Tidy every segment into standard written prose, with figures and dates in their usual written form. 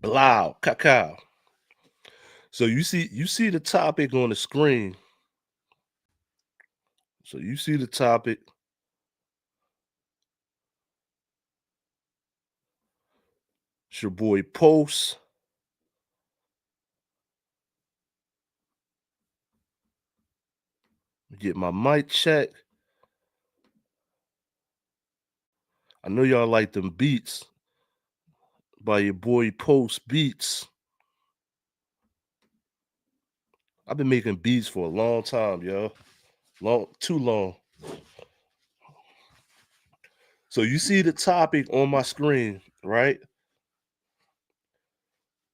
Blau, cacao. So you see the topic on the screen. So you see the topic. It's your boy Post. Get my mic check. I know y'all like them beats by your boy Post Beats. I've been making beats for a long time, yo. Too long. So you see the topic on my screen, right?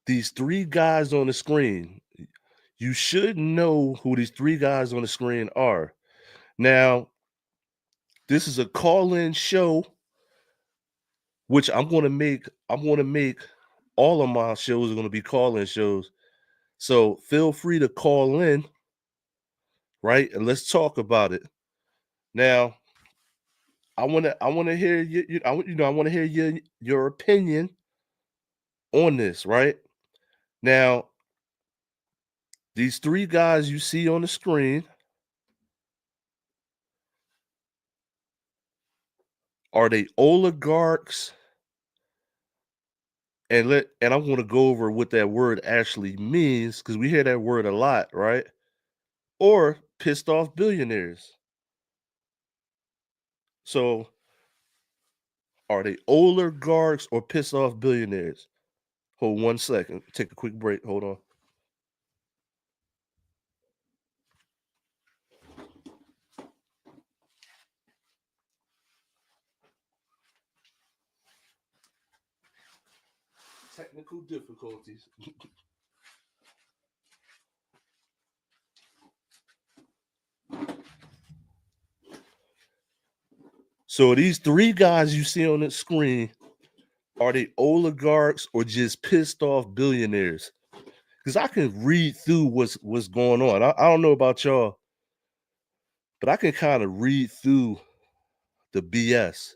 These three guys on the screen. You should know who these three guys on the screen are. Now, this is a call-in show, which I'm gonna make all of my shows are gonna be call-in shows. So feel free to call in, right? And let's talk about it. Now, I wanna hear I wanna hear your opinion on this, right? Now, these three guys you see on the screen, are they oligarchs? And I want to go over what that word actually means because we hear that word a lot, right? Or pissed off billionaires. So are they oligarchs or pissed off billionaires? Hold 1 second. Take a quick break. Hold on. Technical difficulties. So these three guys you see on the screen, are they oligarchs or just pissed off billionaires? Because I can read through what's going on. I don't know about y'all, but I can kind of read through the BS.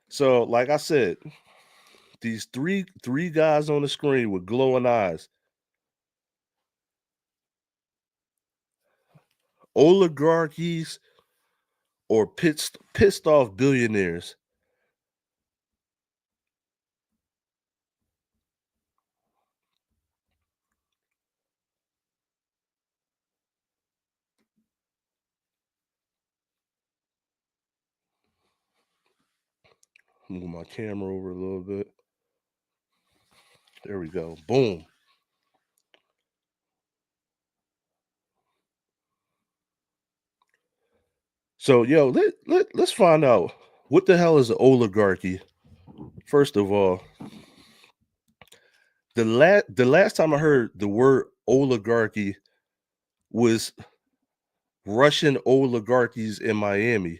So, like I said, these three guys on the screen with glowing eyes, oligarchies or pissed off billionaires. Move my camera over a little bit. There we go. Boom. So, yo, let's find out what the hell is an oligarchy. First of all, the last time I heard the word oligarchy was Russian oligarchies in Miami.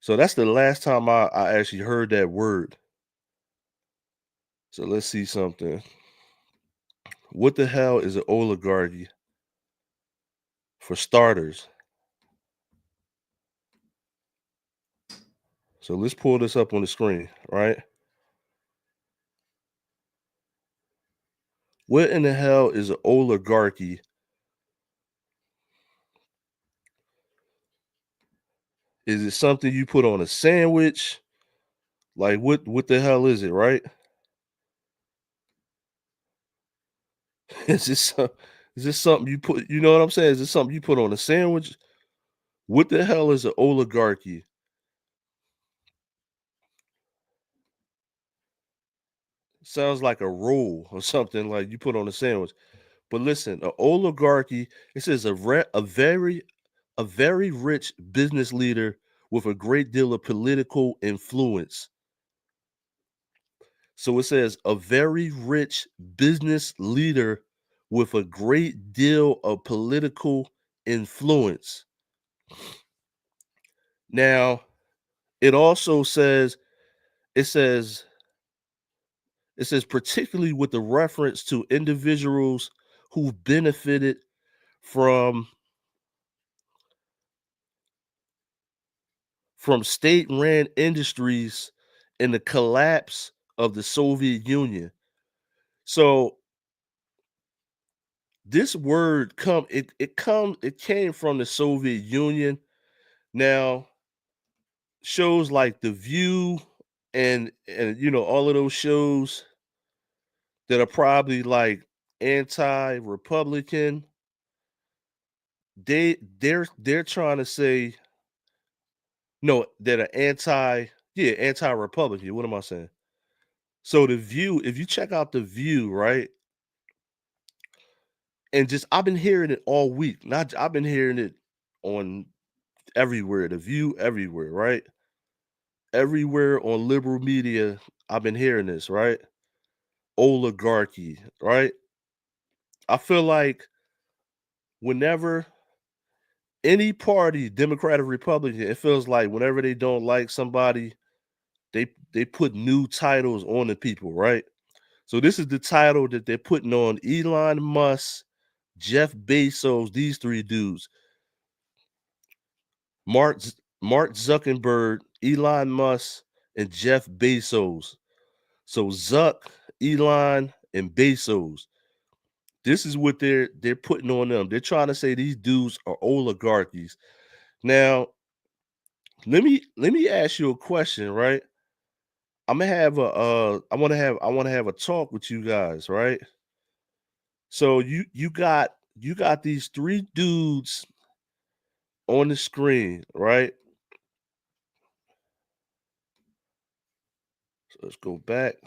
So that's the last time I actually heard that word. So let's see something. What the hell is an oligarchy? For starters. So let's pull this up on the screen, right? What in the hell is an oligarchy? Is it something you put on a sandwich? Like what the hell is it, right? Is this some is this something you put you know what I'm saying? Is this something you put on a sandwich? What the hell is an oligarchy? Sounds like a roll or something like you put on a sandwich. But listen, an oligarchy, it says a very rich business leader with a great deal of political influence. So it says a very rich business leader with a great deal of political influence. Now, it also says it says it says particularly with the reference to individuals who benefited from state-ran industries in the collapse of the Soviet Union. So this word it came from the Soviet Union. Now, shows like The View and all of those shows that are probably like anti-Republican, they're trying to say no, that are anti-Republican. What am I saying? So The View, if you check out The View, right? And just I've been hearing it all week. Not I've been hearing it on everywhere, The View everywhere, right? Everywhere on liberal media, I've been hearing this, right? Oligarchy, right? I feel like whenever any party, Democrat or Republican, it feels like whenever they don't like somebody, they put new titles on the people, right? So this is the title that they're putting on Elon Musk, Jeff Bezos, these three dudes, Mark Zuckerberg, Elon Musk, and Jeff Bezos. So Zuck, Elon, and Bezos. This is what they're putting on them. They're trying to say these dudes are oligarchies. Now, let me ask you a question, right? I'm gonna have I want to have a talk with you guys, right? So you got these three dudes on the screen, right? So let's go back.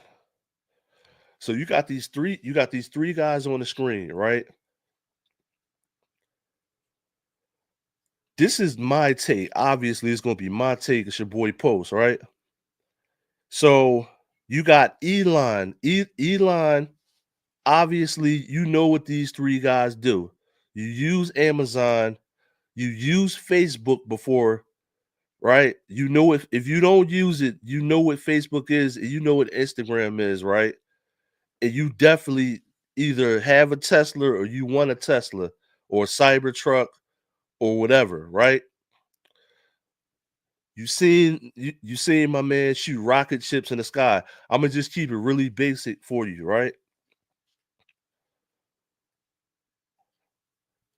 So you got these three guys on the screen, right? This is my take. Obviously, it's gonna be my take. It's your boy Post, right? So you got Elon, obviously, you know what these three guys do. You use Amazon, you use Facebook before, right? You know if you don't use it, you know what Facebook is, and you know what Instagram is, right? And you definitely either have a Tesla or you want a Tesla or a Cybertruck or whatever, right? You seen my man shoot rocket ships in the sky. I'm gonna just keep it really basic for you, right?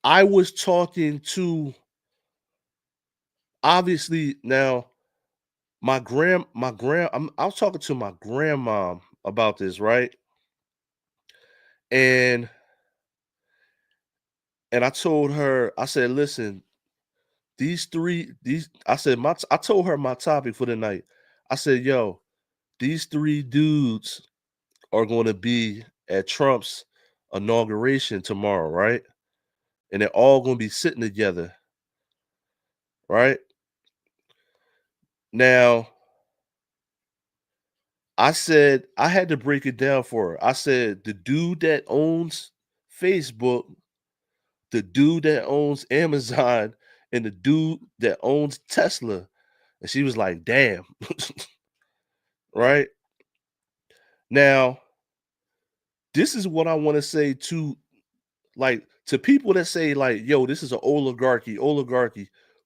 I was talking to obviously now I was talking to my grandma about this, right? And I told her, I said, listen, these I said I told her my topic for the night. I said, yo, these three dudes are gonna be at Trump's inauguration tomorrow, right? And they're all gonna be sitting together, right? Now, I said I had to break it down for her. I said the dude that owns Facebook, the dude that owns Amazon, and the dude that owns Tesla. And she was like, damn, right? Now, this is what I want to say to people that say, like, yo, this is an oligarchy.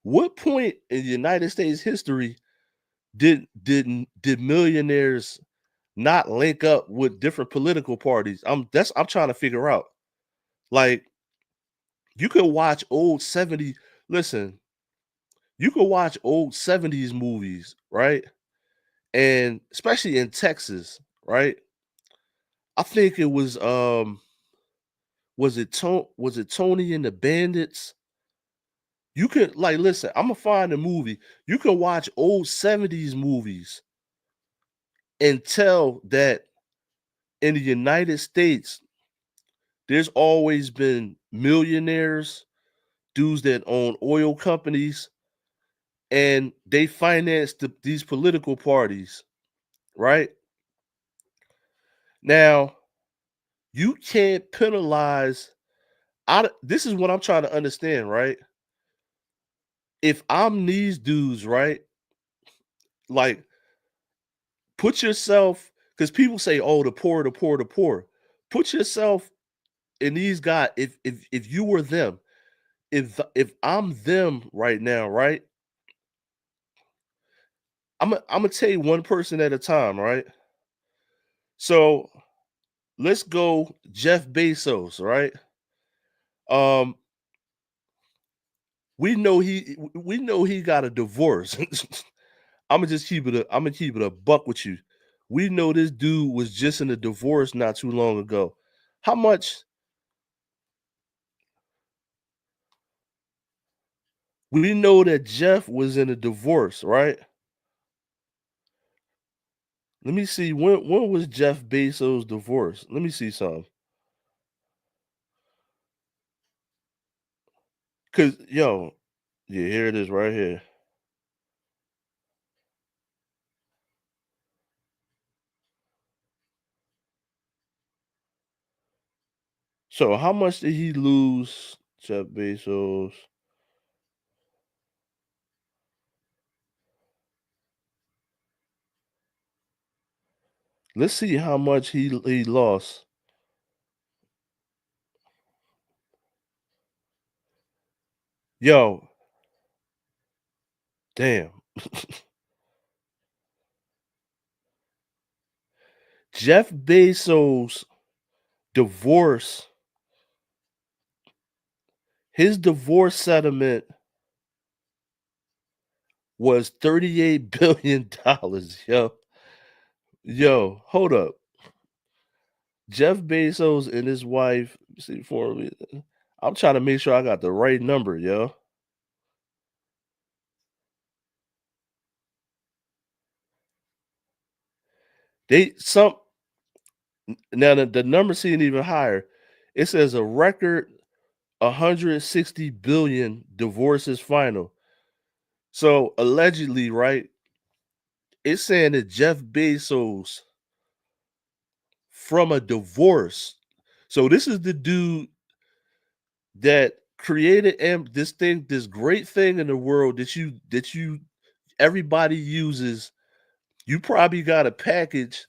What point in United States history did millionaires not link up with different political parties? I'm trying to figure out. Like, you could watch old 70, listen, you could watch old 70s movies, right? And especially in Texas, right? I think it was Was it Tony and the Bandits? You could like listen, I'm gonna find a movie. You can watch old 70s movies and tell that in the United States, there's always been millionaires, dudes that own oil companies, and they finance these political parties, right? Now, you can't penalize. This is what I'm trying to understand, right? If I'm these dudes, right? Like, put yourself, because people say, "Oh, the poor, the poor, the poor." Put yourself in these guys. If you were them, if I'm them right now, right? I'm gonna tell you one person at a time, right? So let's go Jeff Bezos, right? Um, we know he got a divorce. I'm gonna keep it a buck with you. We know this dude was just in a divorce not too long ago. How much we know that Jeff was in a divorce, right? Let me see when was Jeff Bezos divorce? Let me see something. Cause yo, yeah, here it is right here. So how much did he lose, Jeff Bezos? Let's see how much he lost. Yo, damn. Jeff Bezos divorce, his divorce settlement was $38 billion. Yo, hold up. Jeff Bezos and his wife, see for me. I'm trying to make sure I got the right number, yo. They some now the number seeing even higher. It says a record 160 billion divorces final. So allegedly, right? It's saying that Jeff Bezos from a divorce. So this is the dude that created this great thing in the world that you everybody uses. You probably got a package.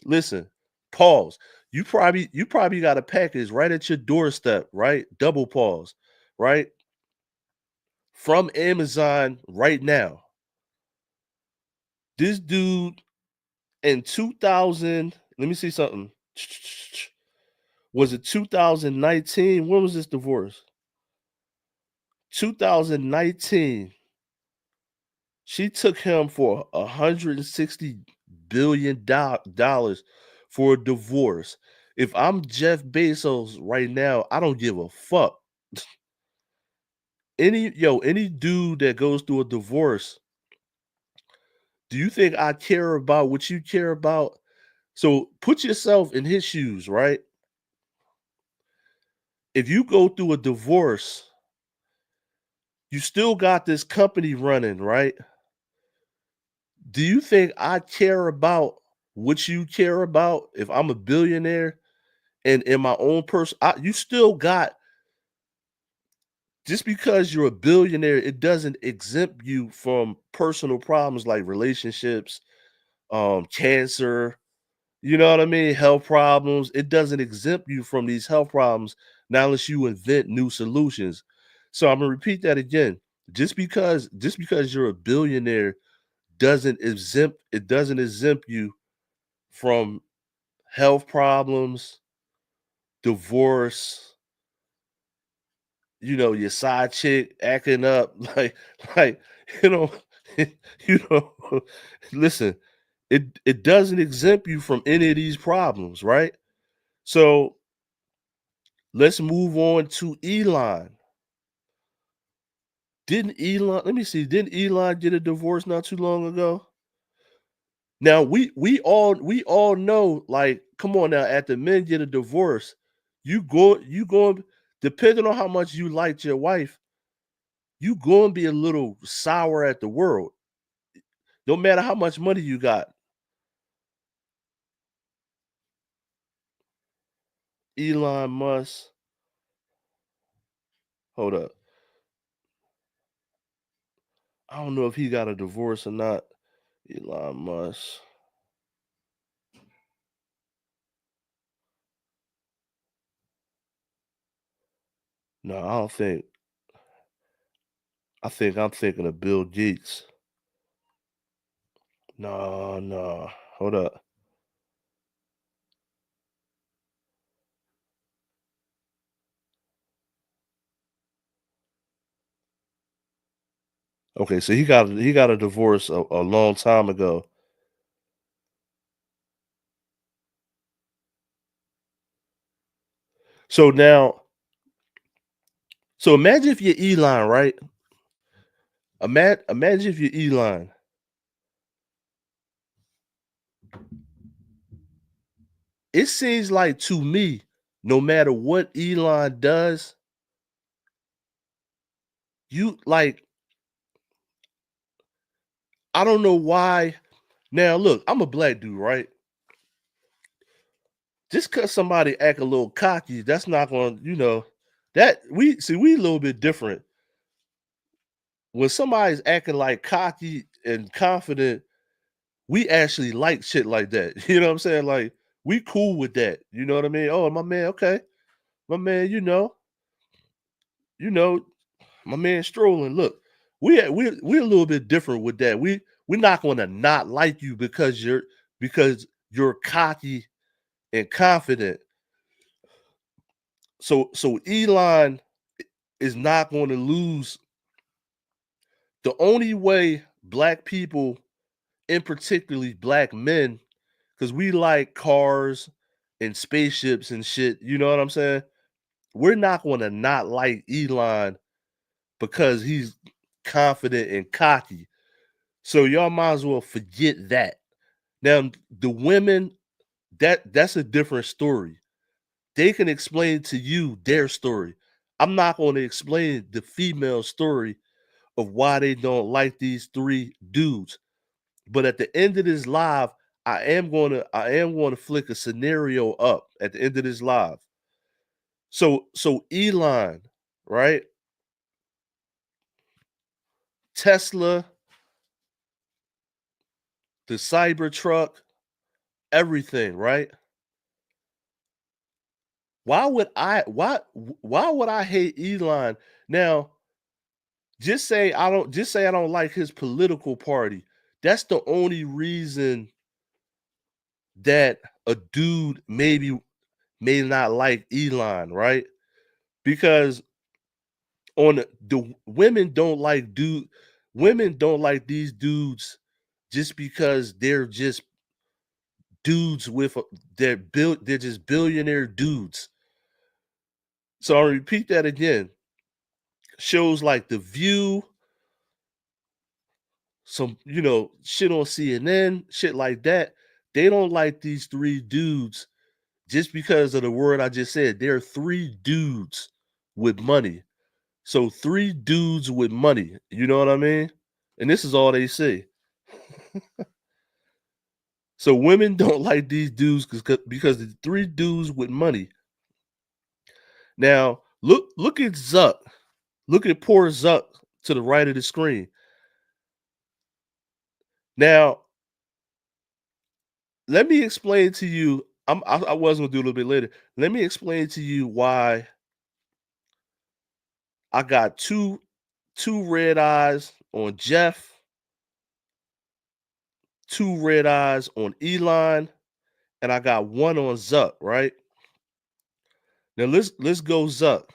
Listen, pause. You probably got a package right at your doorstep, right? Double pause, right? From Amazon right now. This dude in 2000, let me see something. Was it 2019? When was this divorce? 2019. She took him for $160 billion for a divorce. If I'm Jeff Bezos right now, I don't give a fuck. Any dude that goes through a divorce, do you think I care about what you care about? So put yourself in his shoes, right? If you go through a divorce, you still got this company running, right? Do you think I care about what you care about if I'm a billionaire and in my own person? You still got, just because you're a billionaire, it doesn't exempt you from personal problems like relationships, cancer, you know what I mean? Health problems. It doesn't exempt you from these health problems now unless you invent new solutions. So I'm gonna repeat that again. Just because you're a billionaire doesn't exempt you from health problems, divorce, your side chick acting up, like, you know, you know, listen, it doesn't exempt you from any of these problems, right? So Let's move on to Elon. Didn't Elon, let me see, didn't Elon get a divorce not too long ago? Now we all know, like, come on now, after men get a divorce, you going depending on how much you liked your wife, you going to be a little sour at the world. No matter how much money you got. Elon Musk, hold up. I don't know if he got a divorce or not. Elon Musk. No, I don't think. I think I'm thinking of Bill Gates. No, no. Hold up. Okay, so he got a divorce a long time ago. So now, so imagine if you're Elon, right? Imagine if you're Elon. It seems like to me, no matter what Elon does, you like, I don't know why. Now, look, I'm a black dude, right? Just because somebody act a little cocky, that's not going, that we a little bit different. When somebody's acting like cocky and confident, we actually like shit like that. You know what I'm saying? Like, we cool with that. You know what I mean? Oh, my man, okay. My man, you know, my man strolling. Look, we're a little bit different with that. We're not gonna not like you because you're cocky and confident. So Elon is not going to lose. The only way black people, and particularly black men, because we like cars and spaceships and shit, you know what I'm saying? We're not going to not like Elon because he's confident and cocky. So y'all might as well forget that. Now, the women, that's a different story. They can explain to you their story. I'm not going to explain the female story of why they don't like these three dudes. But at the end of this live, I am going to flick a scenario up at the end of this live. So Elon, right? Tesla, the Cybertruck, everything, right? Why would I hate Elon? Now, just say I don't like his political party. That's the only reason that a dude may not like Elon, right? Because on the women don't like these dudes just because they're just dudes with they're just billionaire dudes. So I'll repeat that again. Shows like The View, some shit on CNN, shit like that. They don't like these three dudes just because of the word I just said. They're three dudes with money. So three dudes with money. You know what I mean? And this is all they say. So women don't like these dudes because the three dudes with money. Now look at Zuck. Look at poor Zuck to the right of the screen. Now let me explain to you. I was gonna do a little bit later. Let me explain to you why I got two red eyes on Jeff, two red eyes on Elon, and I got one on Zuck. Right now, let's go Zuck.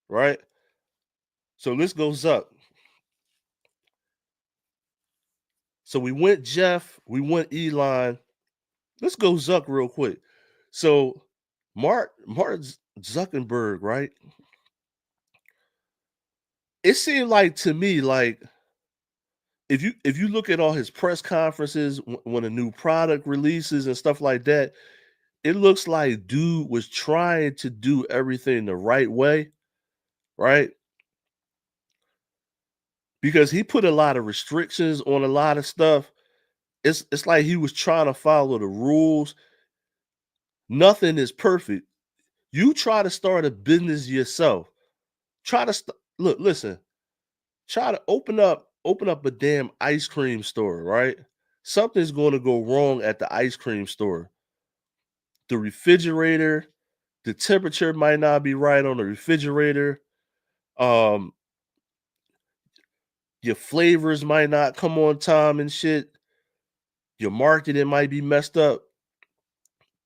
Right. So let's go Zuck. So we went Jeff, we went Elon. Let's go Zuck real quick. So Mark Zuckerberg, right? It seemed like to me, like if you look at all his press conferences when a new product releases and stuff like that, it looks like dude was trying to do everything the right way, right? Because he put a lot of restrictions on a lot of stuff. It's like he was trying to follow the rules. Nothing is perfect. You try to start a business yourself. Try to look, listen. Try to open up a damn ice cream store, right? Something's going to go wrong at the ice cream store. The refrigerator, the temperature might not be right on the refrigerator. Um, your flavors might not come on time and shit. Your marketing might be messed up.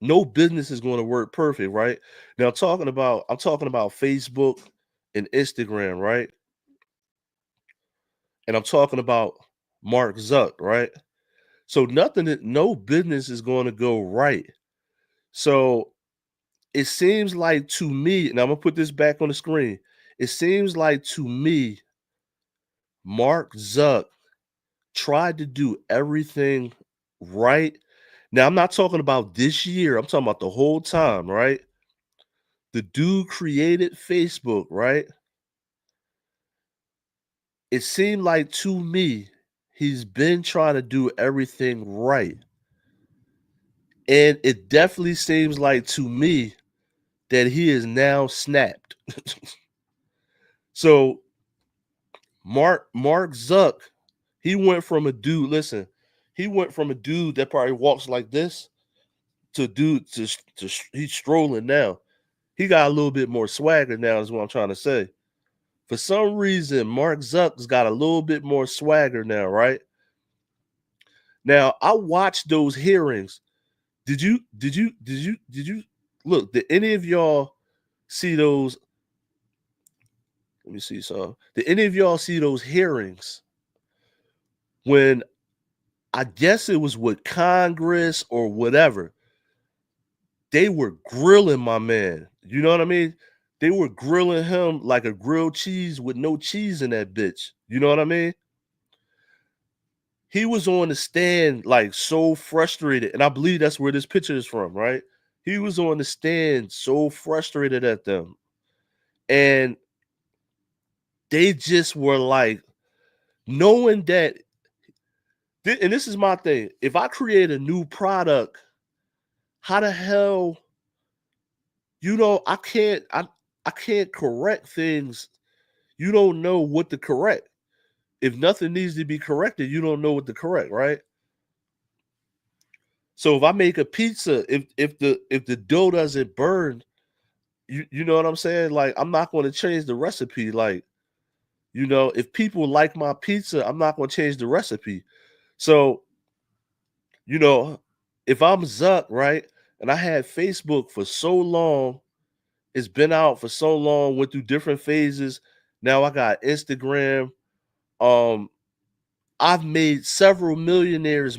No business is going to work perfect, right? Now I'm talking about Facebook and Instagram, right? And I'm talking about Mark Zuck, right? So no business is going to go right. So it seems like to me, and I'm gonna put this back on the screen. It seems like to me, Mark Zuck tried to do everything right. Now I'm not talking about this year. I'm talking about the whole time, right? The dude created Facebook, right? It seemed like to me, he's been trying to do everything right. And it definitely seems like to me that he is now snapped. So Mark Zuck, he went from a dude, listen, he went from a dude that probably walks like this to a dude he's strolling now. He got a little bit more swagger now, is what I'm trying to say. For some reason, Mark Zuck's got a little bit more swagger now, right? Now, I watched those hearings. Did you look, did any of y'all see those? Let me see some. Did any of y'all see those hearings when I guess it was with Congress or whatever? They were grilling my man. You know what I mean? They were grilling him like a grilled cheese with no cheese in that bitch. You know what I mean? He was on the stand like so frustrated, and I believe that's where this picture is from, right? He was on the stand so frustrated at them, and they just were like knowing that. And this is my thing: if I create a new product, how the hell, I can't correct things. You don't know what to correct. If nothing needs to be corrected, you don't know what to correct, right? So if I make a pizza, if the dough doesn't burn, you know what I'm saying? Like I'm not going to change the recipe. Like, if people like my pizza, I'm not going to change the recipe. So, you know, if I'm Zuck, right, and I had Facebook for so long, it's been out for so long, went through different phases. Now I got Instagram. Um, I've made several millionaires.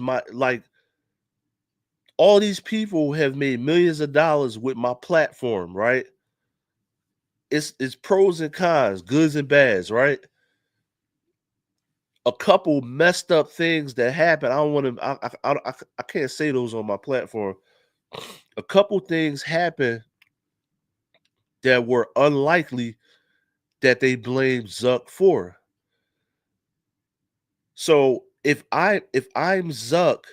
All these people have made millions of dollars with my platform, right? It's pros and cons, goods and bads, right? A couple messed up things that happen. I don't want to. I can't say those on my platform. A couple things happen that were unlikely that they blamed Zuck for. So if I'm Zuck,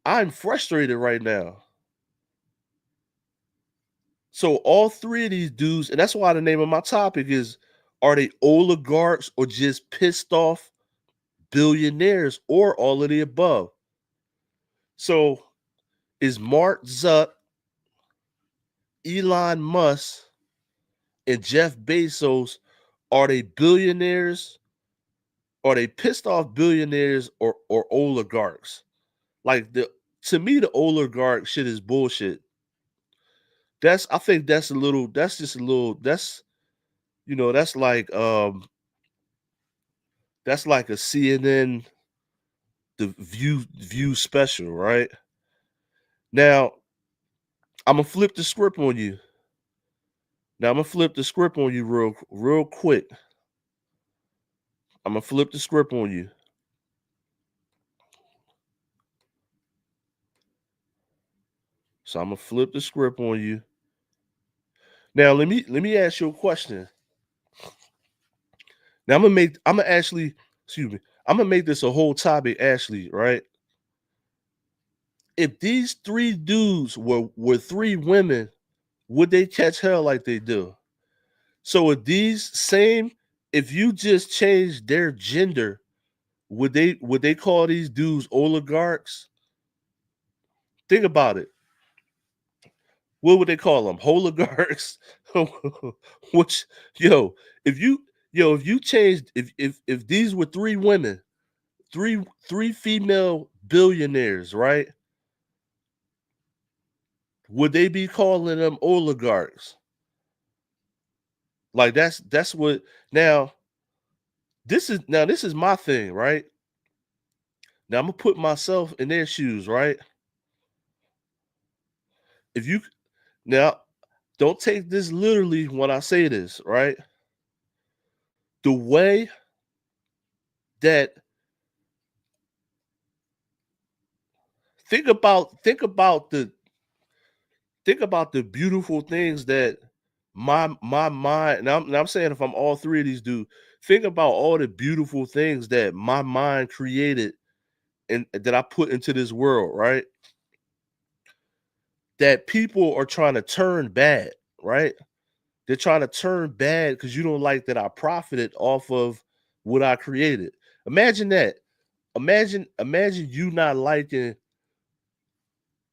I'm frustrated right now. So all three of these dudes, and that's why the name of my topic is: are they oligarchs or just pissed off billionaires or all of the above? So is Mark Zuck, Elon Musk, and Jeff Bezos, are they billionaires? Are they pissed off billionaires or oligarchs? Like to me, the oligarch shit is bullshit. I think that's just a little that's like a CNN the view special, right? Now, I'm gonna flip the script on you. Now I'm gonna flip the script on you real quick. I'm gonna flip the script on you. So I'm gonna flip the script on you. Now let me ask you a question. Now I'm gonna actually, excuse me, I'm gonna make this a whole topic, actually, right? If these three dudes were three women, would they catch hell like they do? So if you just change their gender, would they call these dudes oligarchs? Think about it. What would they call them? Oligarchs? Which yo, if you if you changed if these were three women, three female billionaires, right? Would they be calling them oligarchs? Like that's what now this is my thing, right? Now I'm gonna put myself in their shoes, right? If you now don't take this literally when I say this, right? The way that think about the beautiful things that my mind, and I'm saying if I'm all three of these dudes, think about all the beautiful things that my mind created and that I put into this world, right? That people are trying to turn bad, right? They're trying to turn bad because you don't like that I profited off of what I created. Imagine that. Imagine you not liking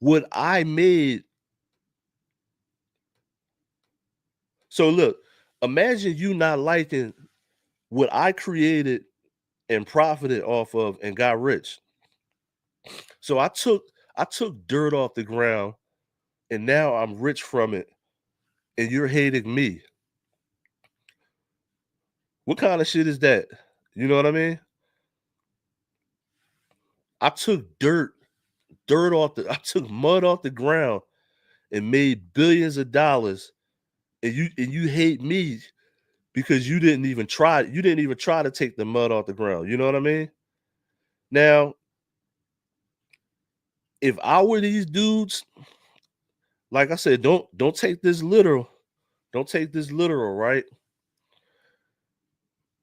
what I made. So look, imagine you not liking what I created and profited off of and got rich. So I took dirt off the ground and now I'm rich from it and you're hating me. What kind of shit is that? You know what I mean? I took dirt off the I took mud off the ground and made billions of dollars and you hate me because you didn't even try to take the mud off the ground. You know what I mean? Now, if I were these dudes, like I said, don't take this literal. Don't take this literal, right?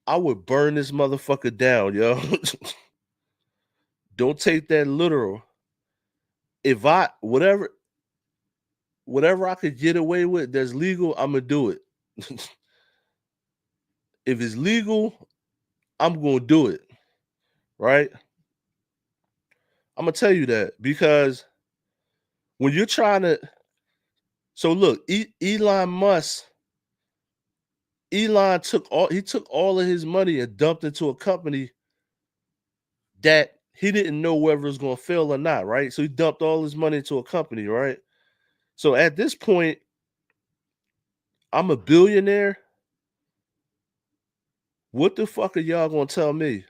I would burn this motherfucker down, yo. Don't take that literal. If I whatever I could get away with that's legal, I'm gonna do it. If it's legal, I'm gonna do it, right? I'm gonna tell you that because when you're trying to, so look, Elon Musk, he took all of his money and dumped into a company that he didn't know whether it was gonna fail or not, right? So he dumped all his money into a company, right? So at this point, I'm a billionaire. What the fuck are y'all gonna tell me?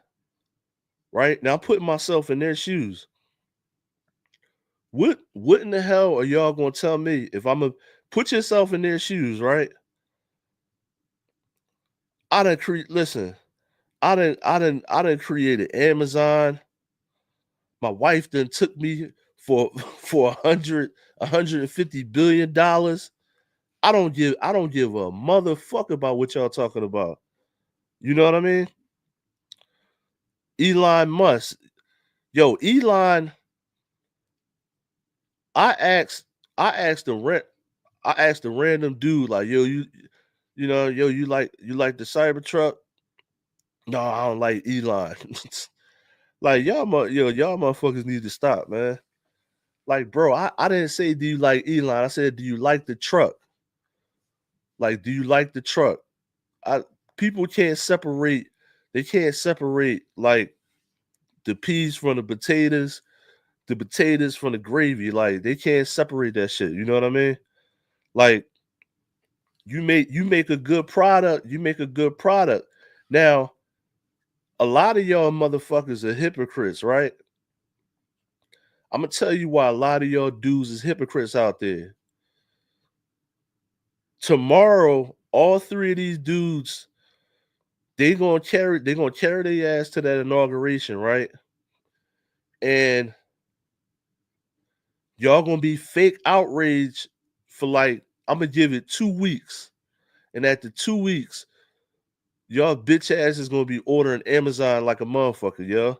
Right? Now I'm putting myself in their shoes. What in the hell are y'all gonna tell me if I'm a put yourself in their shoes, right? I done create listen, I done created Amazon. My wife done took me for for 150 billion dollars. I don't give a motherfucker about what y'all talking about. You know what I mean? Elon Musk. Yo, Elon, I asked I asked the rent I asked a random dude, like, yo, you like the Cybertruck? No, I don't like Elon. Like y'all motherfuckers need to stop, man. Like, bro, I didn't say do you like Elon. I said, do you like the truck? Like, do you like the truck? I People can't separate, they can't separate like the peas from the potatoes from the gravy. Like they can't separate that shit. You know what I mean? Like you make a good product, you make a good product. Now, a lot of y'all motherfuckers are hypocrites, right? I'm gonna tell you why a lot of y'all dudes is hypocrites out there. tomorrow, all three of these dudes, they gonna carry their ass to that inauguration, right? And y'all gonna be fake outraged for like, I'm gonna give it 2 weeks. And after 2 weeks, y'all bitch ass is gonna be ordering Amazon like a motherfucker, yo.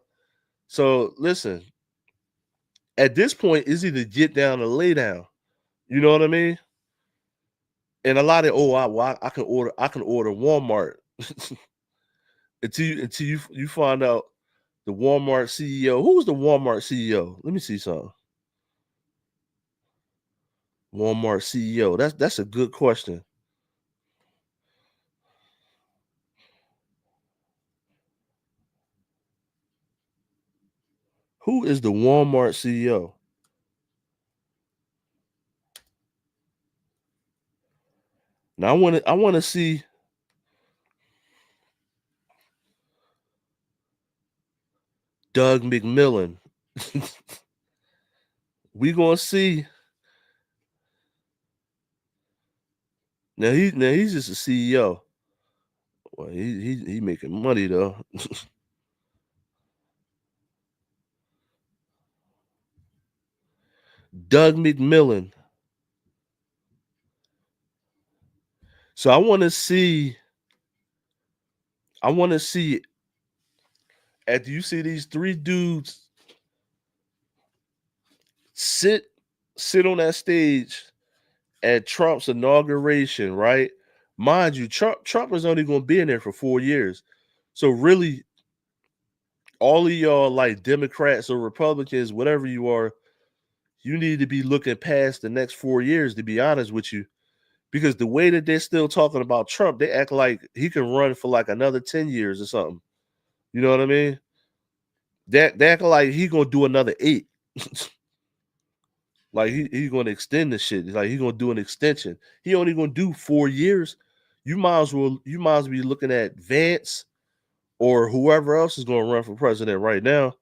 So listen, at this point, it's either get down or lay down. You know what I mean? And a lot of I can order Walmart until you find out the Walmart CEO. Who's the Walmart CEO? Let me see something. Walmart CEO. That's a good question. Who is the Walmart CEO? Now I want to see Doug McMillan. We gonna see. Now he's just a CEO. Well, he making money though. Doug McMillan. So I want to see after you see these three dudes sit sit on that stage at Trump's inauguration, right? Mind you, Trump is only going to be in there for 4 years. So really, all of y'all like Democrats or Republicans, whatever you are, you need to be looking past the next 4 years. To be honest with you, because the way that they're still talking about Trump, they act like he can run for like another 10 years or something. You know what I mean? They act like he gonna do another 8. Like he gonna extend the shit. Like he gonna do an extension. He only gonna do 4 years. You might as well be looking at Vance or whoever else is gonna run for president right now.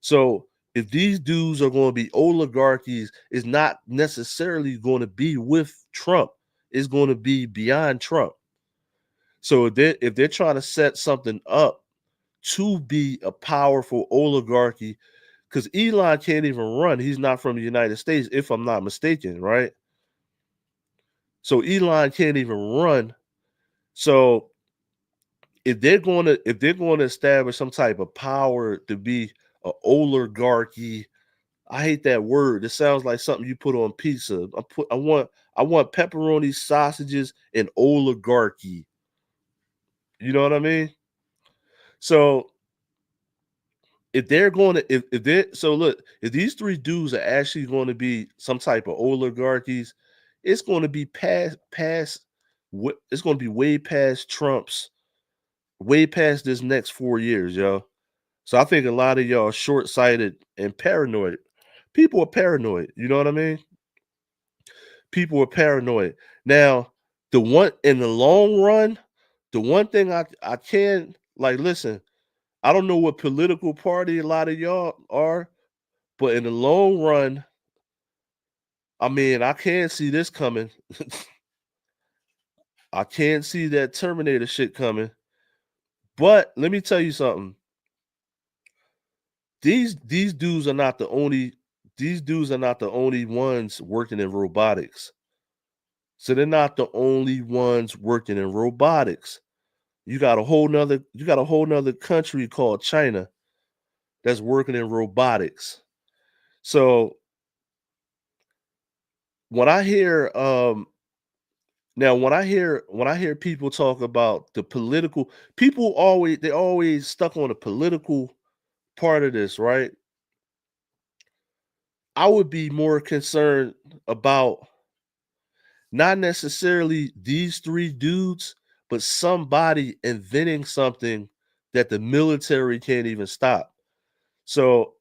So if these dudes are gonna be oligarchies, it's not necessarily gonna be with Trump. It's gonna be beyond Trump. So if they're trying to set something up to be a powerful oligarchy, because Elon can't even run. He's not from the United States, if I'm not mistaken, right? So Elon can't even run. So if they're going to establish some type of power to be an oligarchy, I hate that word. It sounds like something you put on pizza. I want pepperoni, sausages, and oligarchy. You know what I mean? So if they're going to if they so look, if these three dudes are actually going to be some type of oligarchies, it's going to be it's going to be way past Trump's, way past this next 4 years, yo. So I think a lot of y'all short-sighted and paranoid. People are paranoid, you know what I mean? People are paranoid. Now, the one in the long run, the one thing I can like listen, I don't know what political party a lot of y'all are, but in the long run, I mean, I can't see this coming. I can't see that Terminator shit coming. But let me tell you something. These dudes are not the only these dudes are not the only ones working in robotics. So they're not the only ones working in robotics. You got a whole nother country called China that's working in robotics. So when I hear now when I hear people talk about the political, people always stuck on the political part of this, right? I would be more concerned about not necessarily these three dudes, but somebody inventing something that the military can't even stop. So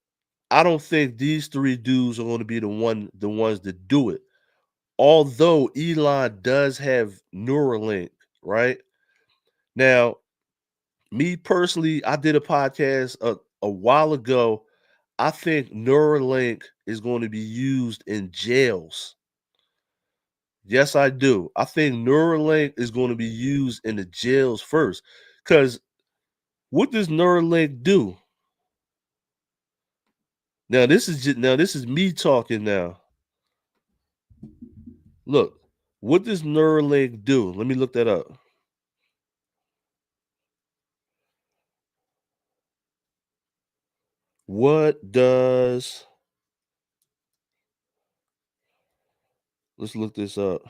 I don't think these three dudes are going to be the ones that do it. Although Elon does have Neuralink, right? Now, me personally, I did a podcast a while ago. I think Neuralink is going to be used in jails. Yes, I do. I think Neuralink is going to be used in the jails first. Because what does Neuralink do? Now this is me talking now. Look, what does Neuralink do? Let me look that up. What does let's look this up.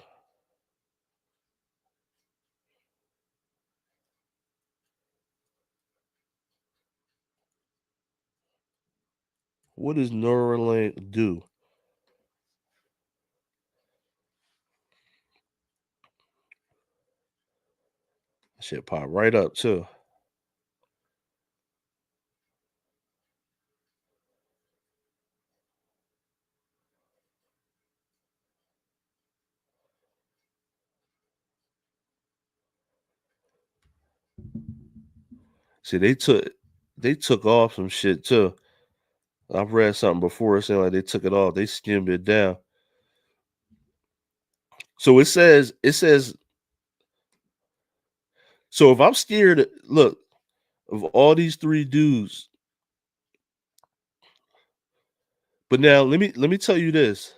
What does Neuralink do? Shit pop right up too. See, they took off some shit too. I've read something before saying like they took it off. They skimmed it down. So it says so if I'm scared, look, of all these three dudes, but now let me tell you this.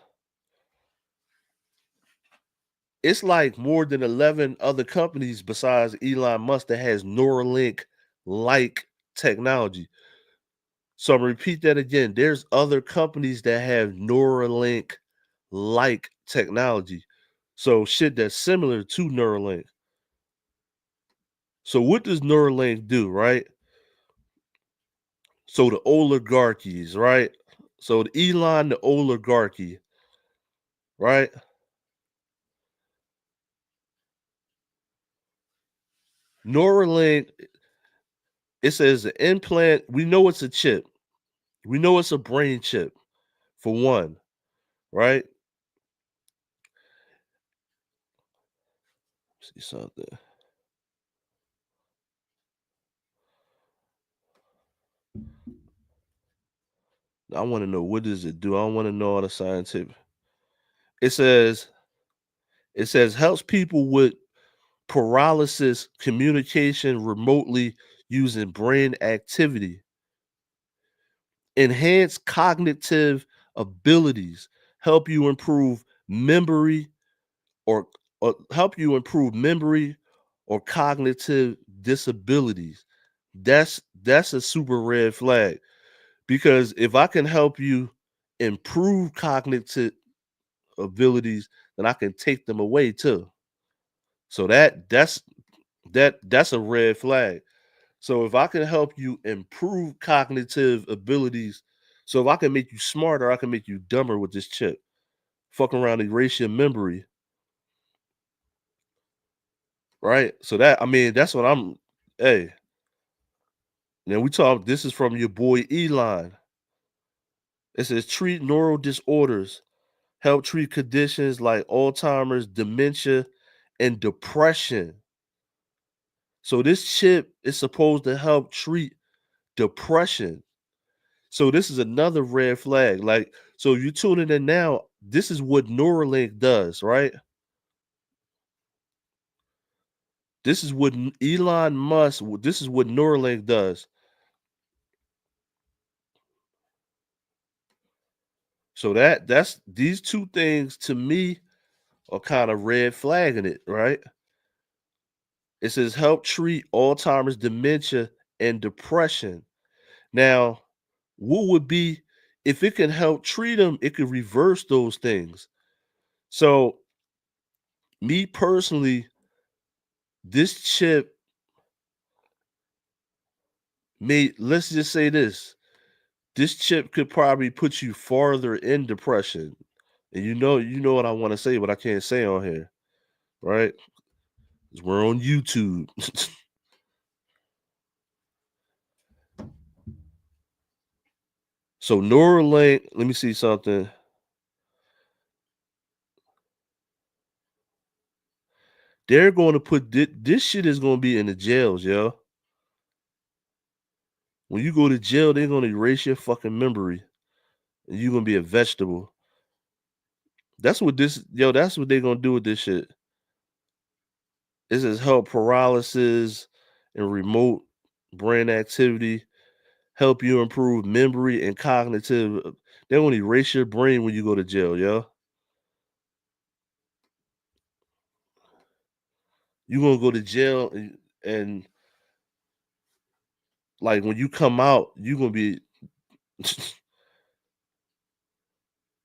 It's like more than 11 other companies besides Elon Musk that has Neuralink like technology. So I'm gonna repeat that again. There's other companies that have Neuralink like technology. So shit that's similar to Neuralink. So what does Neuralink do, right? So the oligarchies, right? So the Elon, the oligarchy, right? Neuralink, it says the implant, we know it's a chip. We know it's a brain chip, for one, right? See something. I want to know what does it do. I don't want to know all the scientific. It says it says helps people with paralysis communication remotely using brain activity, enhance cognitive abilities, help you improve memory or, help you improve memory or cognitive disabilities. That's a super red flag because if I can help you improve cognitive abilities, then I can take them away too. So that's a red flag. So if I can help you improve cognitive abilities, so if I can make you smarter, I can make you dumber with this chip. Fuck around, erase your memory, right? So that I mean, that's what I'm. Hey, now we talk. This is from your boy Elon. It says treat neural disorders, help treat conditions like Alzheimer's, dementia, and depression. So this chip is supposed to help treat depression. So this is another red flag. Like, so you tuning in now, this is what Neuralink does, right? This is what Elon Musk, this is what Neuralink does. So that's these two things to me are kind of red flagging it, right? It says help treat Alzheimer's, dementia, and depression. Now, what would be if it can help treat them, it could reverse those things. So, me personally, this chip let's just say this chip could probably put you farther in depression. And you know what I want to say, but I can't say on here, right? 'Cause we're on YouTube. So Neuralink, let me see something. They're going to put this shit is going to be in the jails, yo. When you go to jail, they're going to erase your fucking memory, and you're going to be a vegetable. That's what they're gonna do with this shit. This is help paralysis and remote brain activity, help you improve memory and cognitive. They want to erase your brain when you go to jail, yo. You gonna go to jail and like when you come out, you gonna be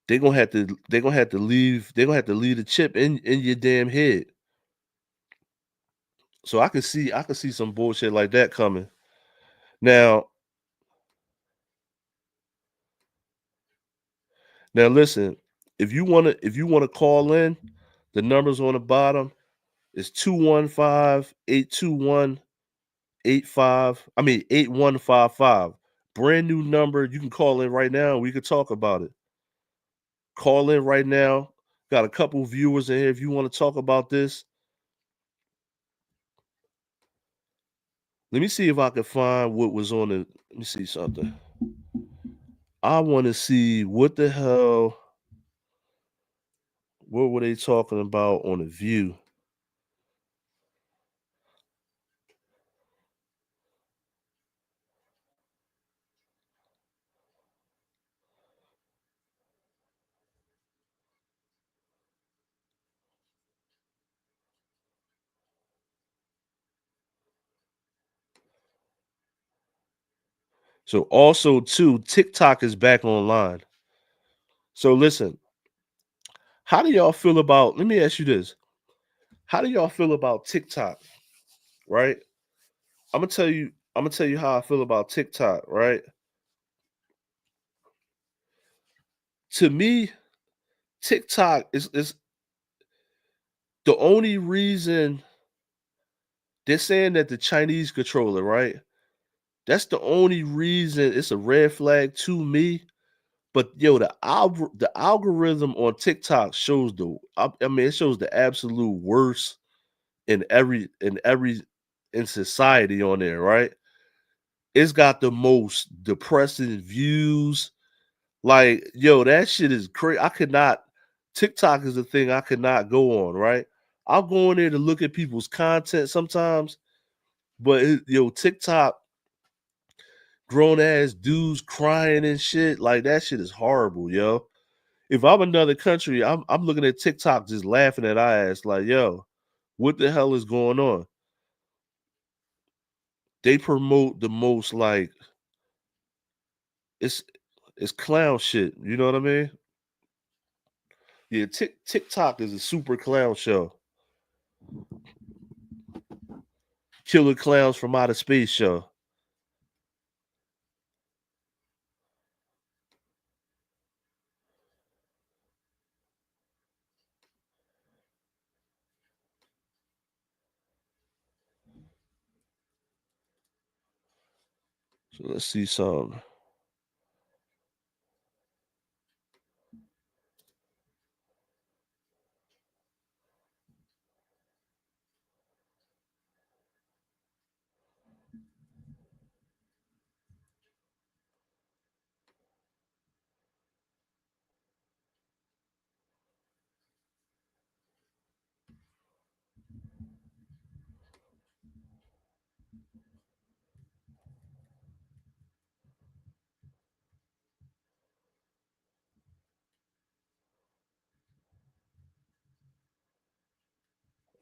they gonna have to leave a chip in your damn head. So I can see some bullshit like that coming. Now now listen, if you wanna call in, the numbers on the bottom is 215-821-85 I mean 8155. Brand new number. You can call in right now and we could talk about it. Call in right now. Got a couple viewers in here. If you want to talk about this, let me see if I can find what was on the. Let me see something. I want to see what the hell. What were they talking about on the View? So also too, TikTok is back online. So listen, how do y'all feel about? Let me ask you this: how do y'all feel about TikTok? Right? I'm gonna tell you. I'm gonna tell you how I feel about TikTok. Right? To me, TikTok is the only reason they're saying that the Chinese controller, right? That's the only reason it's a red flag to me. But yo, the algorithm on TikTok shows I mean it shows the absolute worst in every in society on there, right? It's got the most depressing views. Like, yo, that shit is crazy. I could not TikTok is the thing I could not go on, right? I'll go in there to look at people's content sometimes, but TikTok, grown ass dudes crying and shit, like that shit is horrible, yo. If I'm another country, I'm looking at TikTok just laughing at our ass, like, yo, what the hell is going on? They promote the most like it's it's clown shit. You know what I mean? Yeah, TikTok is a super clown show. Killer clowns from outer space show. So let's see some.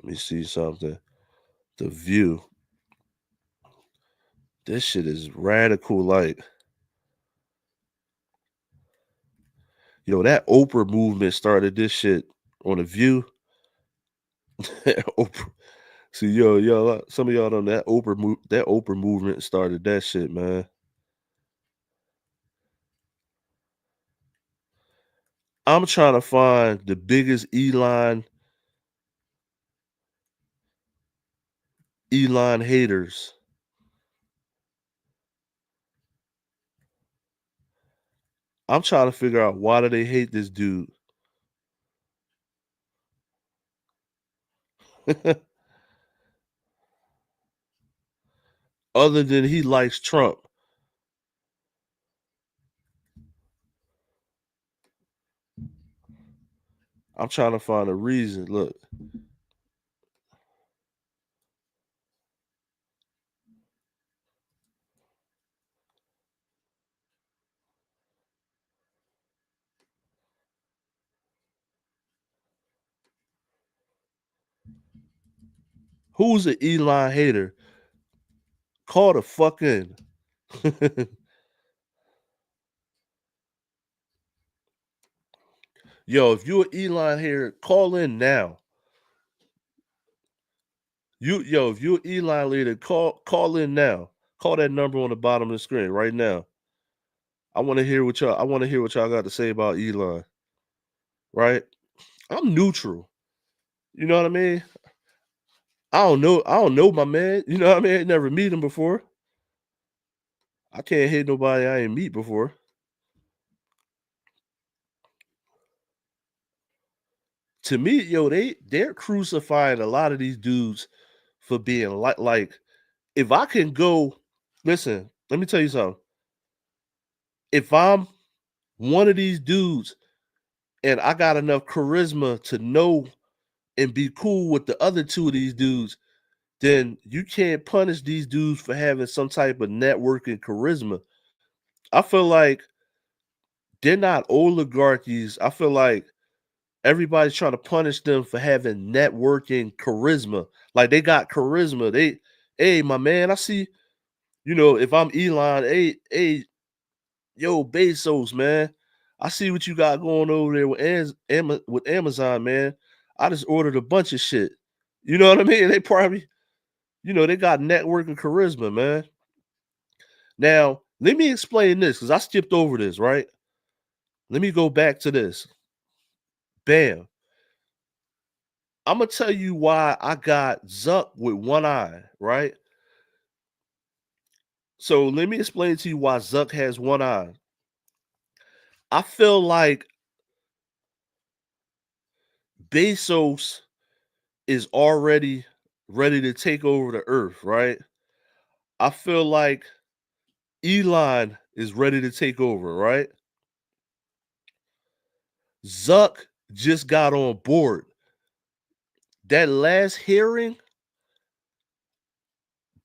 Let me see something. The View. This shit is radical. Like, yo, that Oprah movement started this shit on the View. Oprah. See, yo, some of y'all know that Oprah movement started that shit, man. I'm trying to find the biggest Elon haters. I'm trying to figure out why do they hate this dude. Other than he likes Trump. I'm trying to find a reason. Look, who's an Elon hater? Call the fuck in. Yo, if you're an Elon hater, call in now. If you're an Elon leader, call in now. Call that number on the bottom of the screen right now. I want to hear what y'all got to say about Elon, right? I'm neutral. You know what I mean? I don't know my man. You know what I mean? I ain't never meet him before. I can't hate nobody I ain't meet before. To me, yo, they're crucifying a lot of these dudes for being like if I can go, listen, let me tell you something. If I'm one of these dudes and I got enough charisma to know and be cool with the other two of these dudes, then you can't punish these dudes for having some type of networking charisma. I feel like they're not oligarchies. I feel like everybody's trying to punish them for having networking charisma. Like they got charisma. Hey, my man, I see, if I'm Elon, yo, Bezos, man, I see what you got going over there with Amazon, man. I just ordered a bunch of shit. You know what I mean? They probably, they got networking charisma, man. Now, let me explain this because I skipped over this, right? Let me go back to this. Bam. I'm gonna tell you why I got Zuck with one eye, right? So let me explain to you why Zuck has one eye. I feel like Bezos is already ready to take over the earth, right? I feel like Elon is ready to take over, right? Zuck just got on board. That last hearing,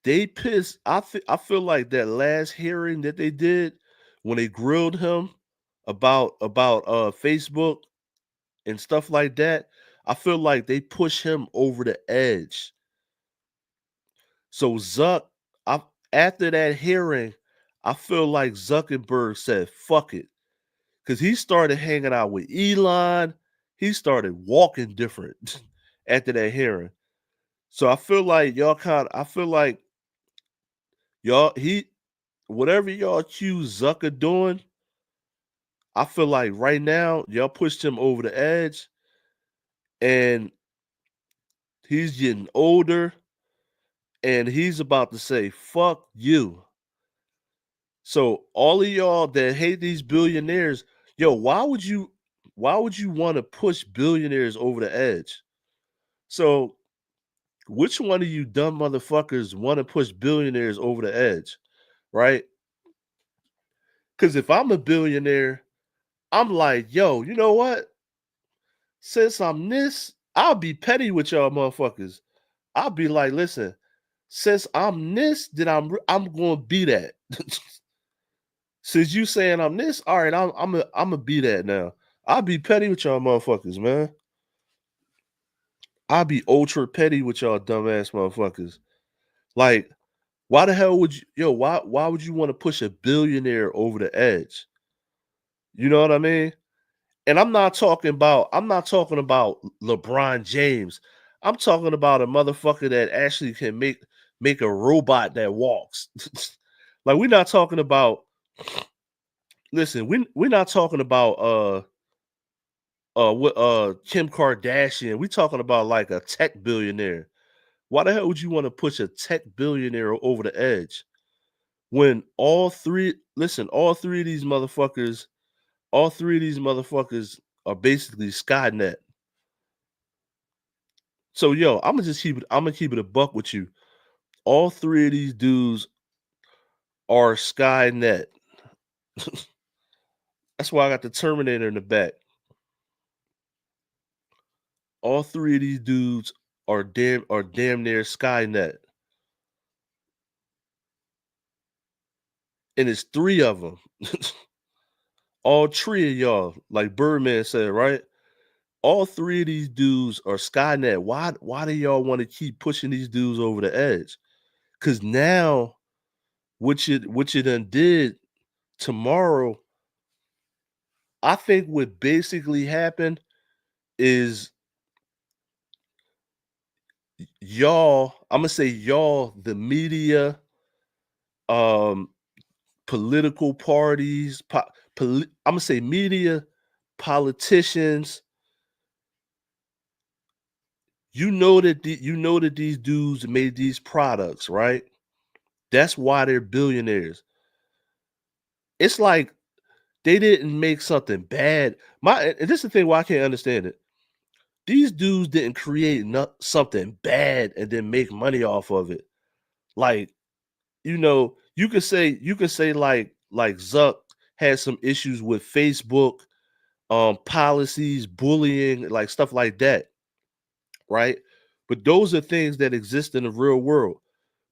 they pissed. I feel like that last hearing that they did when they grilled him about Facebook and stuff like that, I feel like they push him over the edge. So after that hearing, I feel like Zuckerberg said, fuck it. Because he started hanging out with Elon. He started walking different after that hearing. So I feel like he, whatever y'all accuse Zucker doing, I feel like right now, y'all pushed him over the edge and he's getting older and he's about to say, fuck you. So all of y'all that hate these billionaires, yo, why would you want to push billionaires over the edge? So which one of you dumb motherfuckers want to push billionaires over the edge? Right? Because if I'm a billionaire, I'm like, yo, you know what? Since I'm this, I'll be petty with y'all motherfuckers. I'll be like, listen, since I'm this, then I'm gonna be that. Since you saying I'm this, all right, I'm gonna be that now. I'll be petty with y'all motherfuckers, man. I'll be ultra petty with y'all dumbass motherfuckers. Like, why the hell would you, why would you want to push a billionaire over the edge? You know what I mean? And I'm not talking about LeBron James. I'm talking about a motherfucker that actually can make a robot that walks. Like we're not talking about listen, we're not talking about what Kim Kardashian. We talking about like a tech billionaire. Why the hell would you want to push a tech billionaire over the edge? When all three of these motherfuckers are basically Skynet. So yo, I'm gonna keep it a buck with you. All three of these dudes are Skynet. That's why I got the Terminator in the back. All three of these dudes are damn near Skynet, and it's three of them. All three of y'all, like Birdman said, right? All three of these dudes are Skynet. Why do y'all want to keep pushing these dudes over the edge? Because now, what you done did tomorrow, I think what basically happened is y'all, I'm gonna say y'all, the media, um, political parties, I'm gonna say media, politicians. You know that these dudes made these products, right? That's why they're billionaires. It's like they didn't make something bad. And this is the thing why I can't understand it. These dudes didn't create something bad and then make money off of it. Like, you could say like Zuck had some issues with Facebook, policies, bullying, like stuff like that, right? But those are things that exist in the real world.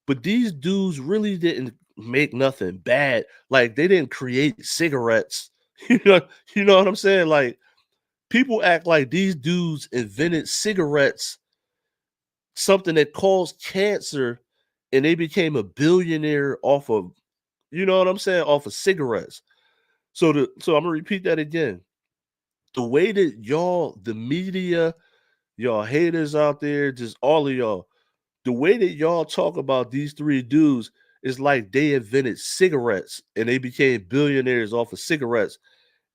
But these dudes really didn't make nothing bad. Like they didn't create cigarettes. You know, you know what I'm saying? Like people act like these dudes invented cigarettes, something that caused cancer, and they became a billionaire off of, you know what I'm saying, off of cigarettes. So I'm gonna repeat that again. The way that y'all, the media, y'all haters out there, just all of y'all, the way that y'all talk about these three dudes is like they invented cigarettes and they became billionaires off of cigarettes.